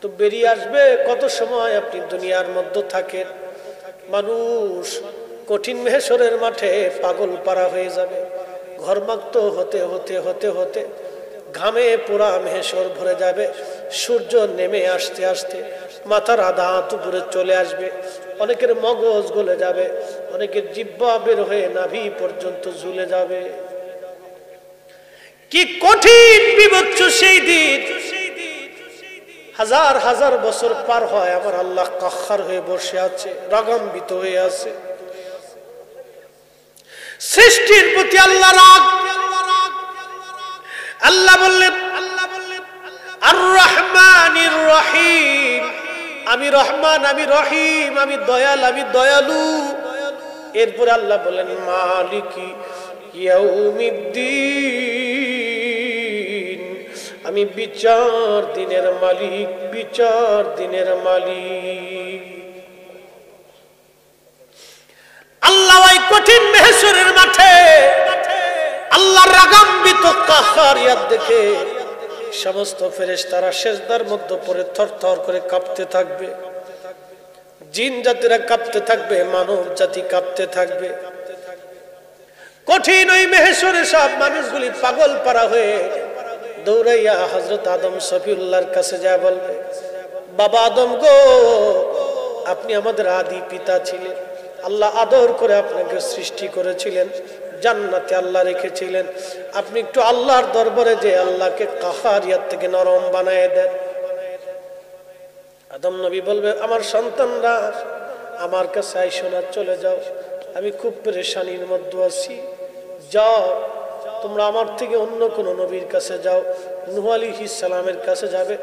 তো বেরিয়ে আসবে কত সময় আপনি দুনিয়ার মধ্যে থাকেন। মানুষ কঠিন মেহশরের মাঠে পাগল পারা হয়ে যাবে। ঘর্মাক্ত হতে হতে হতে হতে ঘামে পুরা মেহশর ভরে যাবে। সূর্য নেমে আসতে আসতে মাথার আধা হাত উপরে চলে আসবে। অনেকের মগজ গলে যাবে, অনেকের জিহ্বা বের হয়ে নাভি পর্যন্ত ঝুলে যাবে। কি কঠিন বিভৎস সেই দিন! 1000 বছর পার হয়, আমার আল্লাহ কাহ্হার হয়ে বসে আছে, রাগান্বিত হয়ে আছে। সৃষ্টির প্রতি আল্লাহ রাগ। আল্লাহ বললেন আর রহমানির রহিম, আমি রহমান, আমি রহিম, আমি দয়াল, আমি দয়ালু। এরপর আল্লাহ বলেন মালিকি ইয়াউমিদ্দিন, আমি বিচার দিনের মালিক, বিচার দিনের মালিক। আল্লাহ ওই কঠিন মেহশরের মাঠে আল্লাহর রাগান্বিত কাহ্হারিয়াত দেখে সমস্ত ফেরেশতারা সিজদার মধ্যে পড়ে থরথর করে কাঁপতে থাকবে। জিন জাতিরা কাঁপতে থাকবে, মানব জাতি কাঁপতে থাকবে। কঠিন ওই মেহশরে সব মানুষগুলি পাগল পারা হয়ে দৌড়াইয়া হযরত আদম সফিউল্লাহর কাছে যায় বলবে, বাবা আদম গো, আপনি আমাদের আদি পিতা ছিলেন। আল্লাহ আদর করে আপনাকে সৃষ্টি করেছিলেন, জান্নাতে আল্লাহ রেখেছিলেন। আপনি একটু আল্লাহর দরবারে যে আল্লাহকে কাহ্হারিয়াত থেকে নরম বানায় দেন। আদম নবী বলবে, আমার সন্তানরা আমার কাছে আইসো না, চলে যাও, আমি খুব পেরেশানির মধ্যে আছি। যাও তোমরা আমার থেকে অন্য কোন নবীর কাছে যাও। নূহ আলাইহিস সালামের কাছে যাবে,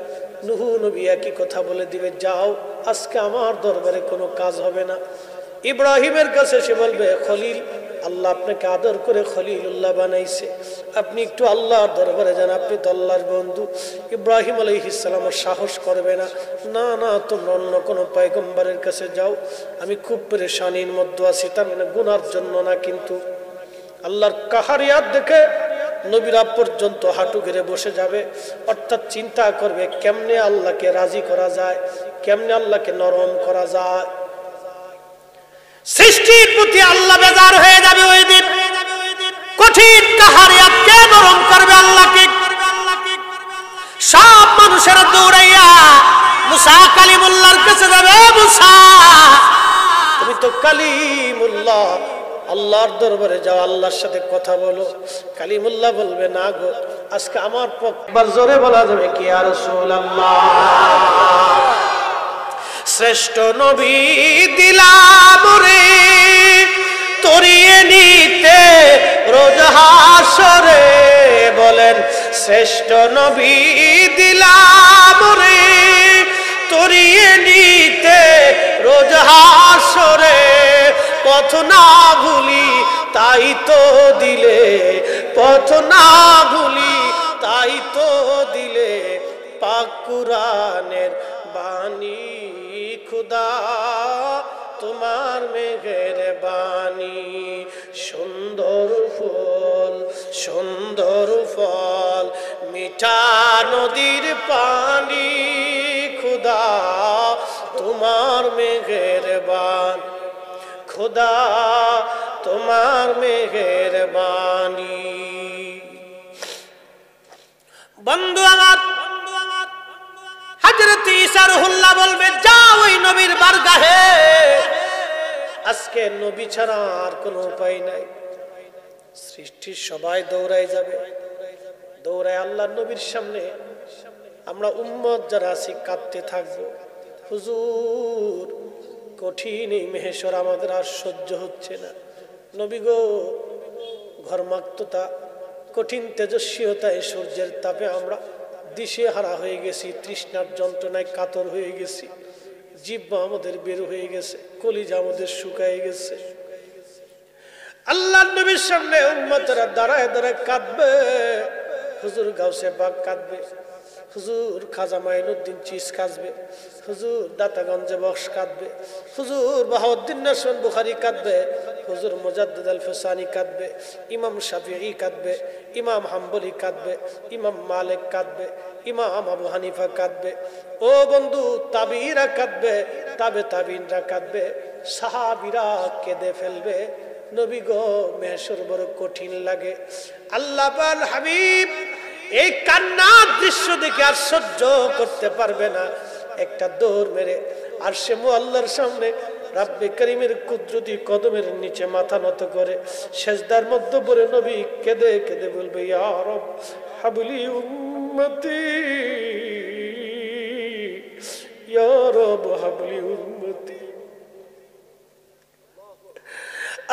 নূহ নবী একই কথা বলে দিবে, যাও আজকে আমার দরবারে কোনো কাজ হবে না। ইব্রাহিমের কাছে সে বলবে, খলিল, আল্লাহ আপনাকে আদর করে খলিলুল্লাহ বানাইছে, আপনি একটু আল্লাহর দরবারে যান, আপনি তো আল্লাহর বন্ধু। ইব্রাহিম আলাইহিস সালাম সাহস করবে না, না না তোমরা অন্য কোনো পয়গম্বরের কাছে যাও, আমি খুব পেরেশানির মধ্যে আছি। তার মানে গুনার জন্য না, কিন্তু আল্লাহর কাহ্হারিয়াত দেখে নবীরা পর্যন্ত হাঁটু গেড়ে বসে যাবে। অর্থাৎ চিন্তা করবে কেমনে আল্লাহকে রাজি করা যায়, কেমনে আল্লাহকে নরম করা যায়। সৃষ্টির প্রতি আল্লাহ বেজার হয়ে যাবে ওই দিন। কঠিন কাহ্হারিয়াত কে নরম করবে আল্লাহকে? মুসা কালিমুল্লাহর কাছে যাবে, মুসা তুমি তো কালিমুল্লাহ, আল্লাহর দরবারে যাও, আল্লাহর সাথে কথা বলো। কালিমুল্লাহ বলবে না গো, আজকে আমার পক্ষে জোরে বলা যাবে কি ইয়া রাসূলুল্লাহ, শ্রেষ্ঠ নবী দিলাম রে তরিয়ে নিতে রোজ হাসরে, বলেন শ্রেষ্ঠ নবী দিলাম রে তরিয়ে নিতে রোজ হাসরে, পথ না ভুলি তাই তো দিলে, পথ না ভুলি তাই তো দিলে পাক কুরআনের বাণী, খুদা তোমার মেঘের বাণী, সুন্দর ফুল সুন্দর ফল মিঠা নদীর পানি, খুদা তোমার মেঘের বাণী, খুদা তোমার মেঘের বাণী। বন্ধু আমার, হযরত ঈসা রুহুল্লাহ বলবে যাও ওই নবীর বারগাহে, আজকে নবী ছাড়া আর কোনো উপায় নাই। সৃষ্টির সবাই দৌড়ায় যাবে, দৌড়ায় আল্লাহর নবীর সামনে। আমরা উম্মত যারা আছি কাঁদতে থাকবো, হুজুর কঠিন এই মেহেশর আমাদের আর সহ্য হচ্ছে না। নবী গো, ঘর্মাক্ততা, কঠিন তেজস্বীয়তায় সূর্যের তাপে আমরা দিশেহারা হয়ে গেছি, তৃষ্ণার যন্ত্রণায় কাতর হয়ে গেছি, জিহ্বা আমাদের বের হয়ে গেছে, কলিজা আমাদের শুকায় গেছে। আল্লাহর নবীর সামনে উম্মতরা দাঁড়ায় দাঁড়ায় কাঁদবে। হুজুর গাউসে পাক কাঁদবে, হুজুর খাজা মাইনুদ্দিন চিস কাঁদবে, হুজুর দাতাগঞ্জে বক্স কাঁদবে, হুজুর বাহাউদ্দিন নাসর বুখারী কাঁদবে, হুজুর মুজাদ্দিদ আল ফসানি কাঁদবে, ইমাম শাফিঈ কাঁদবে, ইমাম হাম্বলি কাঁদবে, ইমাম মালিক কাঁদবে, ইমাম আবু হানিফা কাঁদবে। ও বন্ধু, তাবিঈরা কাঁদবে, তাবিঈনরা কাঁদবে, সাহাবীরা কেঁদে ফেলবে। নবী গো, মেহশর বড় কঠিন লাগে। আল্লাহ পাক হাবিব এই কান্নার দৃশ্য দেখে আর সহ্য করতে পারবে না, একটা দৌড় মেরে আরশে মুআল্লার সামনে রাব্বে করিমের কুদরতি কদমের নিচে মাথা নত করে সেজদার মধ্যে পড়ে নবী কেঁদে কেঁদে বলবে, ইয়া রব হাবলি উম্মতি, ইয়া রব হাবলি উম্মতি।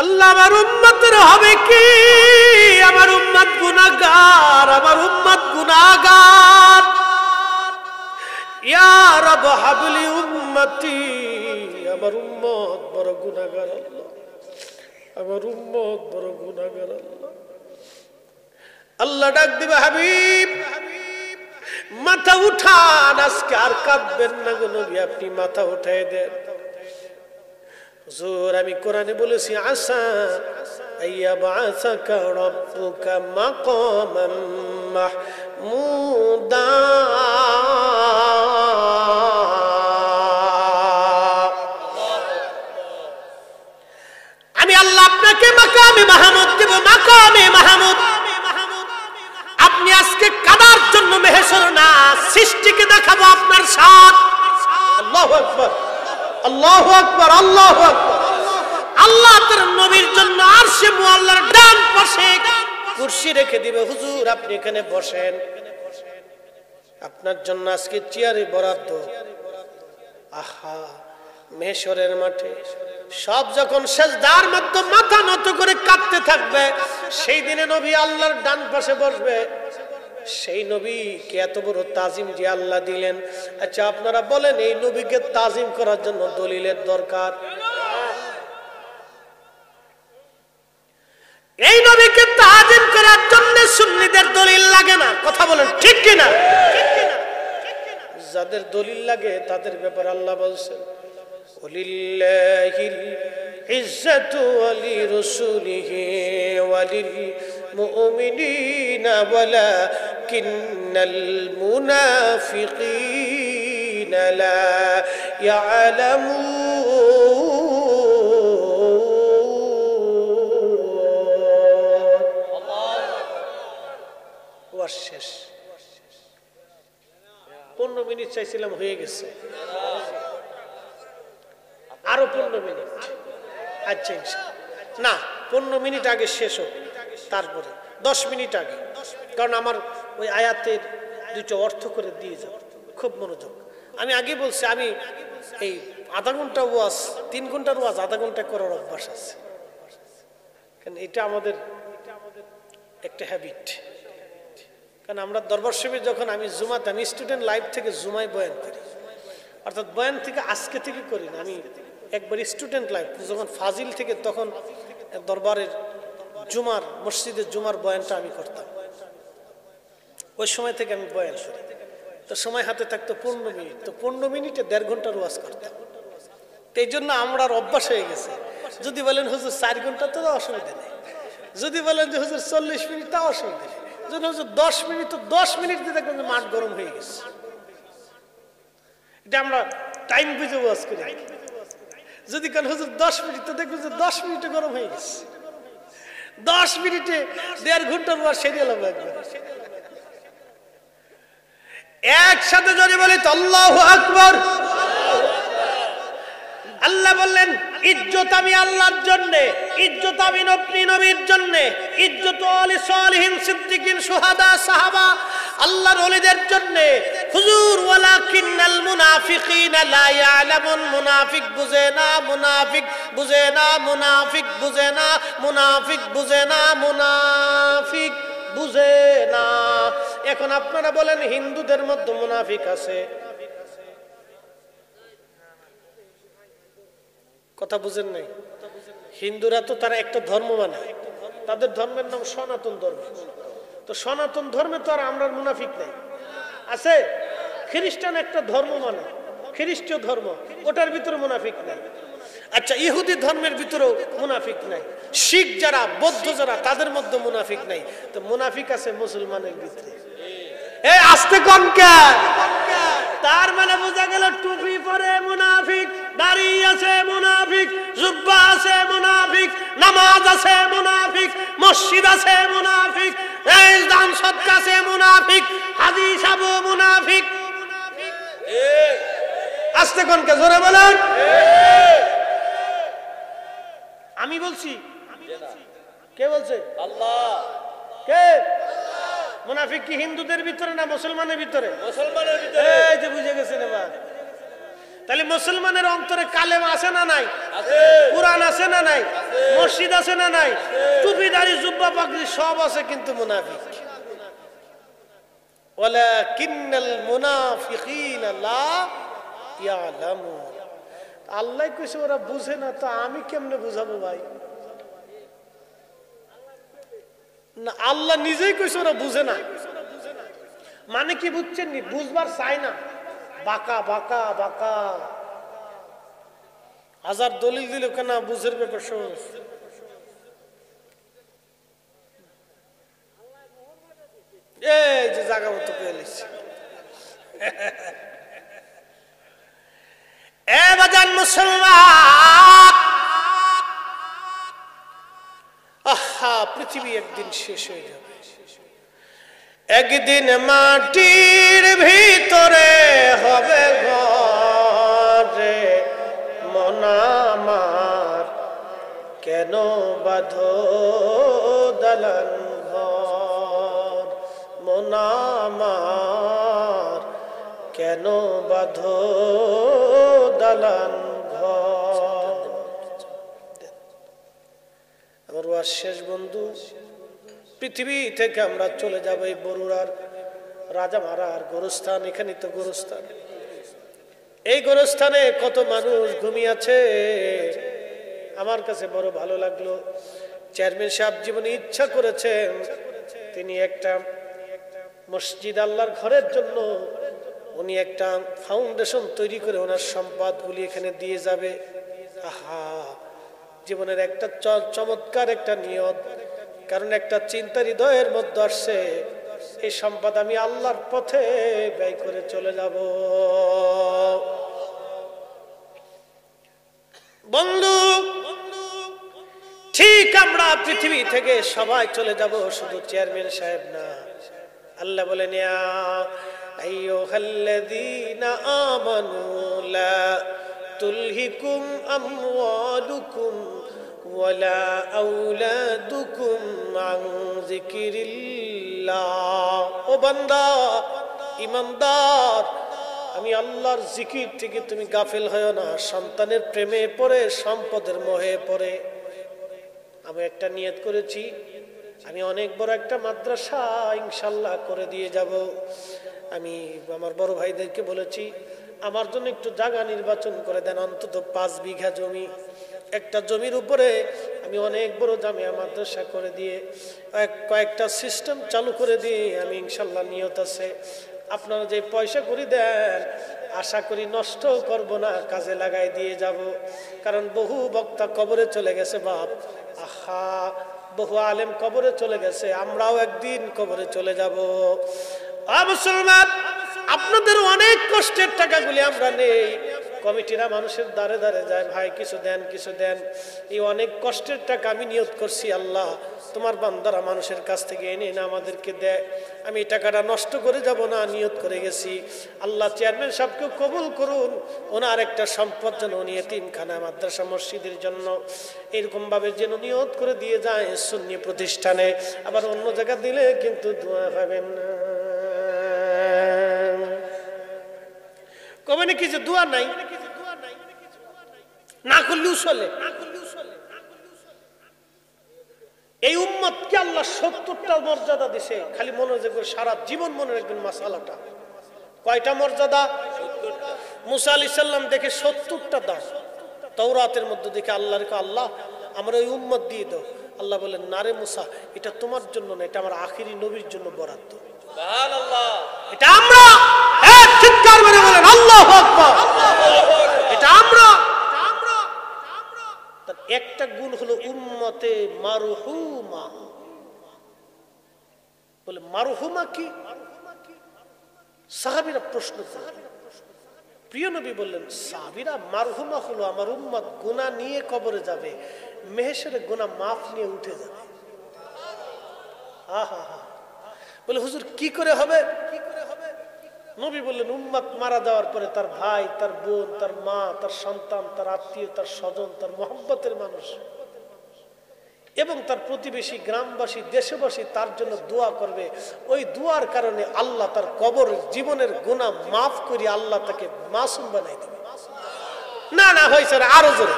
আল্লাহ, আমার উম্মতের হবে কি? আমার উম্মত গুনাহগার, আমার উম্মত গুনাহগার। ইয়া রব হাবলি উম্মতি, আমার উম্মত বড় গুনাহগার আল্লাহ, আমার উম্মত বড় গুনাহগার আল্লাহ। আল্লাহ ডাক দিবে, হাবিব মাথা উঠান, আজকে আর কাঁদবেন না গো নবী, আপনি মাথা উঠায় দেন। হুজুর, আমি কোরআনে বলেছি আসা আইয়াবাসাকা রাব্বুকা মাকামান মাহমুদা, আমি আল্লাহ আপনাকে মাকামে মাহমুদ দেব, মাকামে মাহমুদ। আপনি আজকে কাদার জন্য মেহেশর না, সৃষ্টিকে দেখাবো আপনার সাথ। আল্লাহু আকবার, আল্লাহু আকবার, আল্লাহু আকবার। আল্লাহ তার নবীর জন্য আরশে মুআল্লার ডান পাশে কুরসি রেখে দিবে, হুজুর আপনি এখানে বসেন, আপনার জন্য আজকে চেয়ারে বরাদ্দ। আহা, মেহেশরের মাঠে সব যখন সেজদার মধ্যে মাথা নত করে কাঁদতে থাকবে, সেই দিনে নবী আল্লাহর ডান পাশে বসবে। সেই নবীকে এত বড় তাজিম যে আল্লাহ দিলেন। আচ্ছা আপনারা বলেন, এই নবীকে তাজিম করার জন্য দলিলের দরকার? এই নবীকে তাজিম করার জন্য সুন্নিদের দলিল লাগে না, কথা বলেন ঠিক কিনা? যাদের দলিল লাগে তাদের ব্যাপারে আল্লাহ বলছেন, ওয়ালিল্লাহিল ইজ্জাতু ওয়ালি রাসূলিহি ওয়ালিল মুমিনিনা ওয়ালাকিন্নাল মুনাফিকিনা লা ইয়ালামুন। শেষ 15 মিনিট চাইছিলাম, হয়ে গেছে, আরো 15 মিনিট। আচ্ছা না, 15 মিনিট আগে শেষ হোক, তারপরে 10 মিনিট আগে, কারণ আমার ওই আয়াতের দুটো অর্থ করে দিয়ে যাব। খুব মনোযোগ। আমি আগে বলছি, আমি এই আধা ঘন্টা ওয়াজ, 3 ঘন্টার ওয়াজ আধা ঘন্টা করার অভ্যাস আছে, কারণ এটা আমাদের একটা হ্যাবিট। কারণ আমরা দরবার শরীফে যখন আমি জুমাতে, আমি স্টুডেন্ট লাইফ থেকে জুমায় বয়ান করি, অর্থাৎ বয়ান থেকে আজকে থেকে করি না, আমি একবার স্টুডেন্ট লাইফ যখন ফাজিল থেকে, তখন দরবারের জুমার মসজিদের জুমার বয়ানটা আমি করতাম। ওই সময় থেকে আমি বয়ান করি। তো সময় হাতে থাকতো 15 মিনিট, তো 15 মিনিটে 1.5 ঘন্টার ওয়াজ করতাম। তো এই জন্য আমরা অভ্যাস হয়ে গেছে। যদি বলেন হুজুর 4 ঘন্টা, তো অসুবিধা নেই। যদি বলেন যে হুজুর 40 মিনিট, তাও অসুবিধা নেই। যদি হুজুর 10 মিনিট, তো 10 মিনিট দিয়ে দেখবেন মাঠ গরম হয়ে গেছে। এটা আমরা টাইম বুঝে ওয়াজ করি। যদি কেন হুজুর 10 মিনিট, তো দেখবেন যে 10 মিনিটে গরম হয়ে গেছে। 10 মিনিটে 1.5 ঘন্টার ওয়াজ সেরে এলাম একবার। একসাথে যদি বলি তো আল্লাহু আকবার। আল্লাহ বললেন, ইজ্জত আমি আল্লাহর জন্য, ইজ্জত আমি নবীর জন্য, ইজ্জত আলে সালিহিন সিদ্দিকিন শুহাদা সাহাবা আল্লাহর ওলিদের জন্য। হুজুর ওয়ালাকিন্নাল মুনাফিকিনা লা ইয়ালামুন, মুনাফিক বুঝে না, মুনাফিক বুঝে না, মুনাফিক বুঝে না, মুনাফিক বুঝে না, মুনাফিক বুঝে না। এখন আপনারা বলেন, হিন্দুদের মধ্যে মুনাফিক আছে? কথা বুঝেন নাই? হিন্দুরা তো তারা একটা ধর্ম মানে, তাদের ধর্মের নাম সনাতন ধর্ম। তো সনাতন ধর্মে তো আর আমরা মুনাফিক নাই, আছে? খ্রিস্টান একটা ধর্ম মানে, খ্রিস্টীয় ধর্ম, ওটার ভিতরে মুনাফিক নাই। আচ্ছা, ইহুদি ধর্মের ভিতরেও মুনাফিক নাই। শিখ যারা, বৌদ্ধ যারা, তাদের মধ্যে মুনাফিক নাই। তো মুনাফিক আছে মুসলমানের ভিতরে। এই আস্তে কোন কে? তার মানে বোঝা গেল, টুপি পরে মুনাফিক, দাড়ি আছে মুনাফিক, জুব্বা আছে মুনাফিক, নামাজ আছে মুনাফিক, মসজিদ আছে মুনাফিক, এই দান সদকা আছে মুনাফিক, হাদিস আবু মুনাফিক। আস্তে কোন কে? জোরে বলেন। আমি বলছি? কে বলছে? আল্লাহ। কে? মুনাফিক কি হিন্দুদের ভিতরে না মুসলমানের ভিতরে? মুসলমানের ভিতরে। এই যে বুঝে গেছেন এবার। তাহলে মুসলমানের অন্তরে কালেমা আছে না নাই? আছে। কুরআন আছে না নাই? মসজিদ আছে না নাই? টুপি দাড়ি জুব্বা পাগড়ি সব আছে, কিন্তু মুনাফিক। ওয়ালাকিন্নাল মুনাফিকিনা লা ইয়ালামুন। আল্লাহ কইছে ওরা বুঝে না, তো আমি কেমনে বুঝাবো ভাই? না, আল্লাহ নিজেই কইছে ওরা বুঝে না। মানে কি বুঝছেন নি? বুঝবার চাই না, বাঁকা বাঁকা বাঁকা। হাজার দলিল দিল কেন বুঝের ব্যাপার সহজ। এই যে জায়গা মতো পেয়ে লিখছি। এ বাজান মুসলমান, আহা, পৃথিবী একদিন শেষ হয়ে যাবে। একদিন মাটির ভিতরে হবে ঘরে, মন আমার কেন বাঁধো দালান ঘর, মন আমার কেন বাঁধো দালান ঘর। আমার ওয়াজ শেষ বন্ধু। পৃথিবী থেকে আমরা চলে যাব এই বরুড়ার রাজামারার গোরস্থান। এখানে তো গোরস্থান। এই গোরস্থানে কত মানুষ ঘুমিয়ে আছে। আমার কাছে বড় ভালো লাগলো, চেয়ারম্যান সাহেব জীবনে ইচ্ছা করেছেন তিনি একটা মসজিদ, আল্লাহর ঘরের জন্য উনি একটা ফাউন্ডেশন তৈরি করে ওনার সম্পদগুলি এখানে দিয়ে যাবে। আহা, জীবনের একটা চমৎকার একটা নিয়ত। কারণ একটা চিন্তা হৃদয়ের মধ্যে আসছে, এই সম্পদ আমি আল্লাহর পথে ব্যয় করে চলে যাব। বন্ধু, ঠিক আমরা পৃথিবী থেকে সবাই চলে যাব, শুধু চেয়ারম্যান সাহেব না। আল্লাহ বলেন, আইয়ুহাল্লাযীনা আমানু লা তুলহিকুম আমওয়ালুকুম ওয়ালা আওলাদুকুম আন যিকরিল্লাহ। ও বান্দা, ঈমানদার, আমি আল্লাহর জিকির থেকে তুমি গাফিল হয়ো না। সন্তানের প্রেমে পড়ে, সম্পদের মোহে পড়ে। আমি একটা নিয়ত করেছি, আমি অনেক বড় একটা মাদ্রাসা ইনশাল্লাহ করে দিয়ে যাব। আমি আমার বড় ভাইদেরকে বলেছি, আমার জন্য একটু জায়গা নির্বাচন করে দেন, অন্তত 5 বিঘা জমি। একটা জমির উপরে আমি অনেক বড় জামিয়া মাদ্রাসা করে দিয়ে কয়েকটা সিস্টেম চালু করে দিয়ে আমি ইনশাল্লাহ নিয়ত আছে। আপনারা যে পয়সা করে দেন, আশা করি নষ্ট করব না, কাজে লাগাই দিয়ে যাব। কারণ বহু বক্তা কবরে চলে গেছে বাপ, আহা, বহু আলেম কবরে চলে গেছে, আমরাও একদিন কবরে চলে যাব। মুসলমান, আপনাদের অনেক কষ্টের টাকাগুলি আমরা নেই। কমিটিরা মানুষের দ্বারে দ্বারে যায়, ভাই কিছু দেন, কিছু দেন। এই অনেক কষ্টের টাকা আমি নিয়ত করছি, আল্লাহ তোমার বান্দারা মানুষের কাছ থেকে এনে না আমাদেরকে দেয়, আমি এই টাকাটা নষ্ট করে যাব না, নিয়ত করে গেছি। আল্লাহ চেয়ারম্যান সাহেবকে কবুল করুন, ওনার একটা সম্পদ যেন উনি এতিমখানা, মাদ্রাসা, মসজিদের জন্য এরকম ভাবে যেন নিয়ত করে দিয়ে যায় সুন্নি প্রতিষ্ঠানে। আবার অন্য জায়গা দিলে কিন্তু দোয়া পাবেন না। কবে নাকি যে দোয়া নাই, না করলেও চলে। এই উম্মতকে আল্লাহ 70টা মর্যাদা দিছে, খালি মনে রাখবেন, সারা জীবন মনে রাখবেন মাসালাটা। কয়টা মর্যাদা? মুসা আলাইহিস সালাম দেখে 70টা দান। তাওরাতের মধ্যে দেখে আল্লাহর কে, আল্লাহ আমার ওই উম্মত দিয়ে দাও। আল্লাহ বলেন, না রে মুসা, এটা তোমার জন্য না, এটা আমার আখিরি নবীর জন্য বরাদ্দ। সুবহানাল্লাহ। এটা আমরা এক চিৎকার মেরে বলেন আল্লাহু আকবার। এটা আমরা। তার একটা গুণ হলো উম্মতে মারহুমা। বলে মারহুমা কি? সাহাবীরা প্রশ্ন করলেন, প্রিয় নবী বললেন, সাহাবীরা মারহুমা হলো আমার উম্মত গুনাহ নিয়ে কবরে যাবে, মেহেশরে গুনাহ মাফ নিয়ে উঠে যাবে। আহা হা। বলে হুজুর কি করে হবে? নবী বললেন, উম্মত মারা যাওয়ার পরে তার ভাই, তার বোন, তার মা, তার সন্তান, তার আত্মীয়, তার স্বজন, তার মহব্বতের মানুষ এবং তার প্রতিবেশী, গ্রামবাসী, দেশবাসী তার জন্য দোয়া করবে। ওই দোয়ার কারণে আল্লাহ তার কবর জীবনের গুনাহ মাফ করে আল্লাহ তাকে মাসুম বানাই দেবে। না না হয়েছে, আরো জোরে,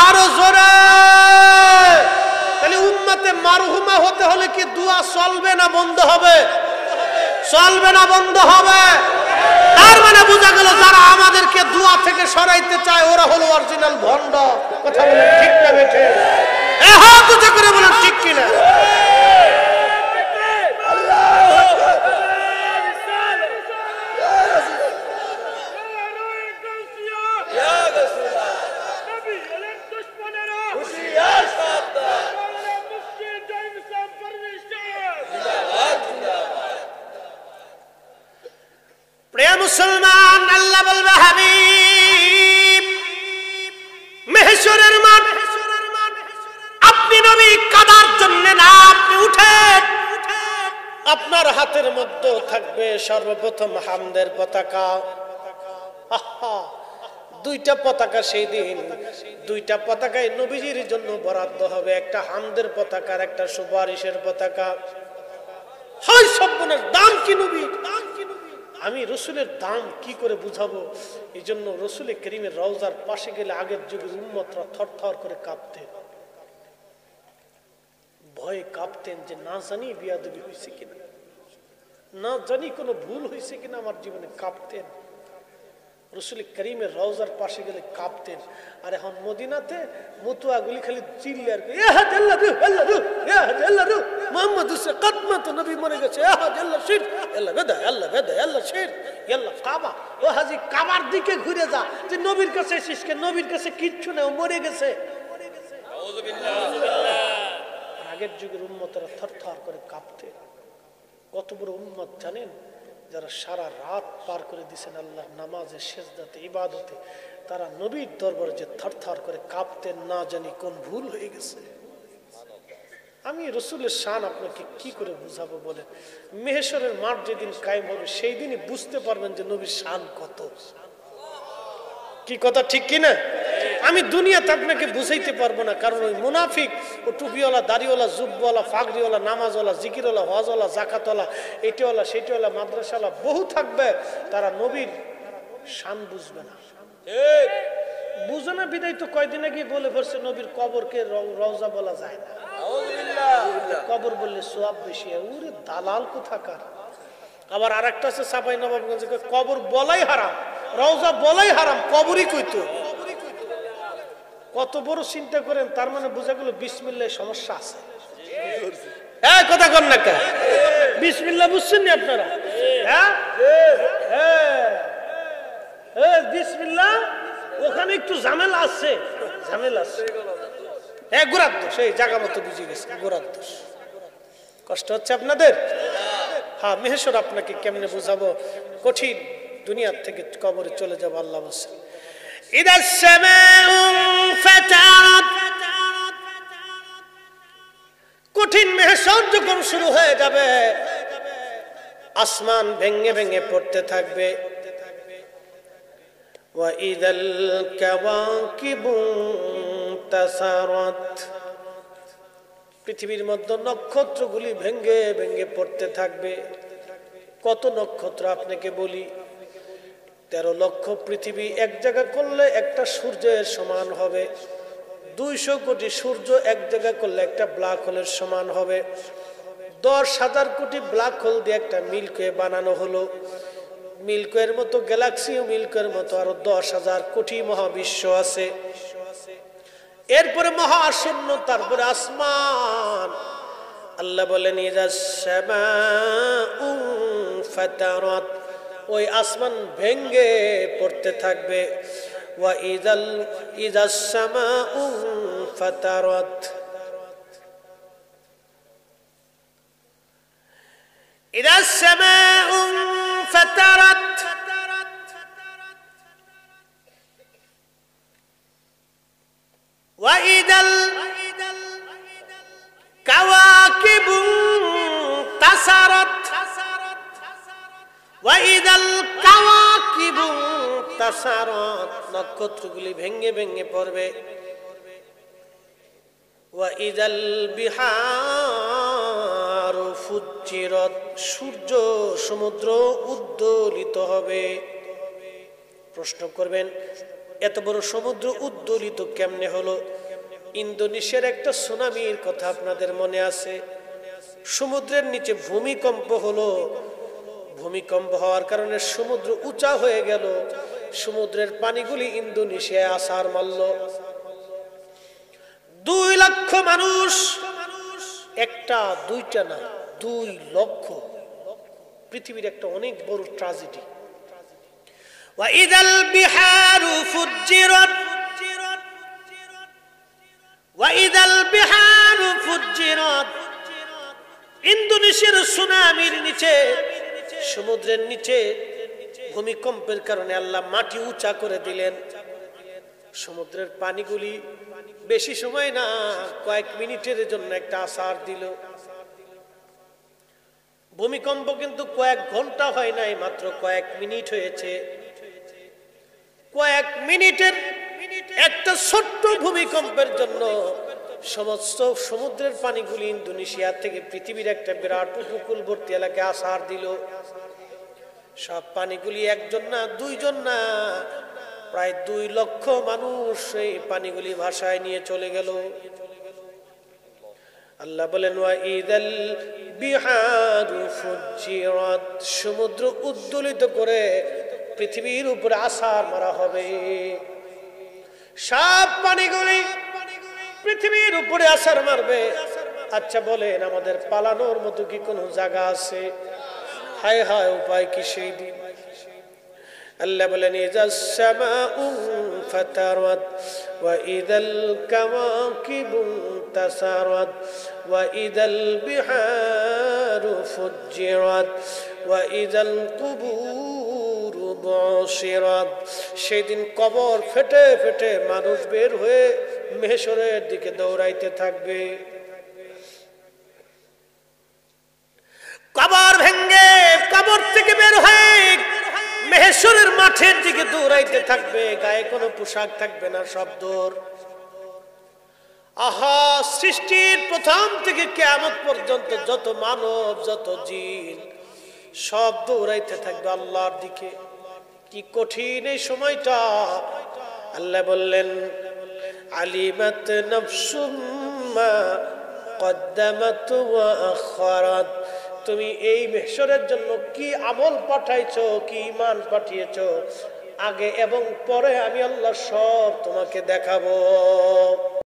আরো জোরে। তাহলে উম্মতে মারহুমা হতে হলে কি দোয়া চলবে না বন্ধ হবে? চলবে না বন্ধ হবে। তার মানে বোঝা গেল, যারা আমাদেরকে দোয়া থেকে সরাইতে চায় ওরা হলো অরিজিনাল ভণ্ড। কথা বলেন ঠিক না বেঠে? হ্যাঁ, বুঝা করে বলেন ঠিক কিনা? প্রিয় মুসলমান, আল্লাহ বলবে, হাবিব, মেহেশরের মাঠ আপনি নবী কাদার জন্য না, আপনি উঠেন। আপনার হাতের মধ্যে থাকবে সর্বপ্রথম হামদের পতাকা। আহা, 2টা পতাকা। সেই দিন 2টা পতাকায় নবীজির জন্য বরাদ্দ হবে, একটা হামদের পতাকা আর একটা সুপারিশের পতাকা। হয় সব্বনের দাম কি নবীর? আমি রসুলের দাম কি করে বুঝাবো? এই জন্য রসুলের করিমের রওজার পাশে গেলে আগের যুগের উম্মতরা থরথর করে কাঁপতেন, ভয়ে কাঁপতেন যে না জানি বিয়াদবি হয়েছে কিনা, না জানি কোনো ভুল হয়েছে কিনা আমার জীবনে। কাঁপতেন রসুল করিমের রওজার পাশে গেলে কাঁপতেন। আর এখন মদিনাতে মতুয়াগুলি খালি চিল্লে আর মোহাম্মদ হুসেন কদমা তো নবী মরে গেছে, কাবা। ও হাজি, কাবার দিকে ঘুরে যা, যে নবীর কাছে এসিস কে? নবীর কাছে কিচ্ছু নেই, মরে গেছে। আগের যুগের উম্মতরা থরথর করে কাঁপতেন। কত বড় উম্মত জানেন? যারা সারা রাত পার করে দিয়েছেন আল্লাহর নামাজে, সেজদাতে, ইবাদতে, তারা নবীর দরবারে যে থরথর করে কাঁপতেন, না জানি কোন ভুল হয়ে গেছে। আমি রসুলের শান আপনাকে কি করে বুঝাবো বলেন? মেহেশরের মাঠ যেদিন কায়েম হবে সেই দিনই বুঝতে পারবেন যে নবীর শান কত। কি কথা ঠিক কিনা? আমি দুনিয়াতে আপনাকে বুঝাইতে পারবো না, কারণ ওই মুনাফিক ও টুপিওয়ালা, দাড়িওয়ালা, জুব্বওয়ালা, ফাগরিওয়ালা, নামাজওয়ালা, জিকিরওয়ালা, হজওয়ালা, জাকাতওয়ালা, এটিওয়ালা, সেটিওয়ালা, মাদ্রাসাওয়ালা বহু থাকবে, তারা নবীর শান বুঝবে না। বুঝো না বিদায় তো কয়দিন আগে বলে পড়ছে নবীর কবরকে রওজা বলা যায় না, কবর বললে সোয়াব বেশি। ওরে দালাল কোথাকার। আবার আরেকটা আছে চাঁপাই নবাবগঞ্জে, কবর বলাই হারাম, রওজা বলাই হারাম, কবরই কইতো। কত বড় চিন্তা করেন, তার মানে বোঝা গেল বিসমিল্লাহ সমস্যা আছে। হ্যাঁ কথা কন না কে? বিসমিল্লাহ বুঝছেন নি আপনারা? হ্যাঁ হ্যাঁ বিসমিল্লাহ, ওখানে একটু ঝামেলা আছে, ঝামেলা আছে। হ্যাঁ গোড়ার দোষ, এই জায়গা মতো বুঝে গেছে, গোড়ার দোষ। কষ্ট হচ্ছে আপনাদের? হ্যাঁ মেহেশর আপনাকে কেমনে বুঝাবো, কঠিন। দুনিয়ার থেকে কবরে চলে যাবো, আল্লাহ বলছেন ইদাস সামাউ ফাতারাত, কঠিন মেহেশর যখন শুরু হয়ে যাবে, আসমান ভেঙে ভেঙে পড়তে থাকবে। ওয়া ইদাল কাওয়াকিবু তাসারাত, পৃথিবীর মধ্যে নক্ষত্রগুলি ভেঙে ভেঙে পড়তে থাকবে। কত নক্ষত্র আপনাকে বলি, 13 লক্ষ পৃথিবী এক জায়গা করলে একটা সূর্যের সমান হবে। 200 কোটি সূর্য এক জায়গা করলে একটা ব্ল্যাক হোলের সমান হবে। 10,000 কোটি ব্ল্যাক হোল দিয়ে একটা মিল্কওয়ে বানানো হলো। মিল্কওয়ের মতো গ্যালাক্সি ও মিল্কওয়ের মতো আরো 10,000 কোটি মহাবিশ্ব আছে। এরপরে মহাশূন্য, তারপরে আসমান। আল্লাহ বলেন ইযাস সামাউ ফাতারাত, ওই আসমান ভেঙে পড়তে থাকবে। ওয়া ইযাস সামাউ ফাতারাত, ইযাস সামাউ ফাতারাত, ওয়া ইদাল কাওয়াকিবু তাসারাত, ওয়া ইদাল কাওয়াকিবু তাসারাত, নক্ষত্রগুলি ভেঙে ভেঙে পড়বে। ওয়া ইদাল বিহারু ফুজ্জিরাত, সূর্য সমুদ্র উদ্দোলিত হবে। প্রশ্ন করবেন এত বড় সমুদ্র উদ্দোলিত কেমনে হলো? ইন্দোনেশিয়ার একটা সুনামির কথা আপনাদের মনে আছে? সমুদ্রের নিচে ভূমিকম্প হলো। ভূমিকম্প হওয়ার কারণে সমুদ্র উঁচা হয়ে গেল। সমুদ্রের পানিগুলি ইন্দোনেশিয়ায় আছাড় মারল। 2 লক্ষ মানুষ, একটা দুইটা না, 2 লক্ষ। পৃথিবীর একটা অনেক বড় ট্র্যাজেডি। ওয়া ইদাল বিহারু ফুজ্জিরাত, ওয়া ইদাল বিহারু ফুজ্জিরাত, ইন্দোনেশিয়ার সুনামির নিচে, সমুদ্রের নিচে ভূমিকম্পের কারণে আল্লাহ মাটি উঁচা করে দিলেন। সমুদ্রের পানিগুলি বেশি সময় না, কয়েক মিনিটের জন্য একটা আছাড় দিল। ভূমিকম্প কিন্তু কয়েক ঘন্টা হয় নাই, মাত্র কয়েক মিনিট হয়েছে। কয়েক মিনিটের একটা ছোট্ট ভূমিকম্পের জন্য সমস্ত সমুদ্রের পানিগুলি ইন্দোনেশিয়া থেকে পৃথিবীর একটা বিরাট উপকূলবর্তী এলাকায় আছাড় দিল। সব পানিগুলি একজন না, দুইজন না, প্রায় 2 লক্ষ মানুষ এই পানিগুলি ভাসায় নিয়ে চলে গেল। আল্লাহ বলেন ওয়া ইদাল বিহারু ফুজ্জিরাত, সমুদ্র উদ্দোলিত করে পৃথিবীর উপরে আছাড় মারা হবে। সব পানিগুলি পৃথিবীর উপরে আছাড় মারবে। আচ্ছা বলেন আমাদের পালানোর মতো কি কোনো জায়গা আছে? হায় হায়, উপায় কি সেই দিন? আল্লাহ বলেন ইযাস সামাউ ফাতারাত, ওয়া ইদাল কাওয়াকিবু তাসারাত, ওয়া ইদাল বিহারু ফুজ্জিরাত, ওয়া ইদাল কুবুরু বুশিরাত, সেদিন কবর ফেটে ফেটে মানুষ বের হয়ে মেহেশরের দিকে দৌড়াইতে থাকবে। দিকে দৌড়াইতে থাকবে, গায়ে কোনো পোশাক থাকবে না, সব দৌড়। আহা, সৃষ্টির প্রথম থেকে কিয়ামত পর্যন্ত যত মানব, যত জিন, সব দৌড়াইতে থাকবে আল্লাহর দিকে। কি কঠিন এই সময়টা! আল্লাহ বললেন, আলিমাত নাফসুম মা কদ্দামাত ওয়া আখারাত। তুমি এই mahshরের জন্য কি আমল পাঠাইছো, কি ঈমান পাঠিয়েছো, আগে এবং পরে আমি আল্লাহ সব তোমাকে দেখাবো।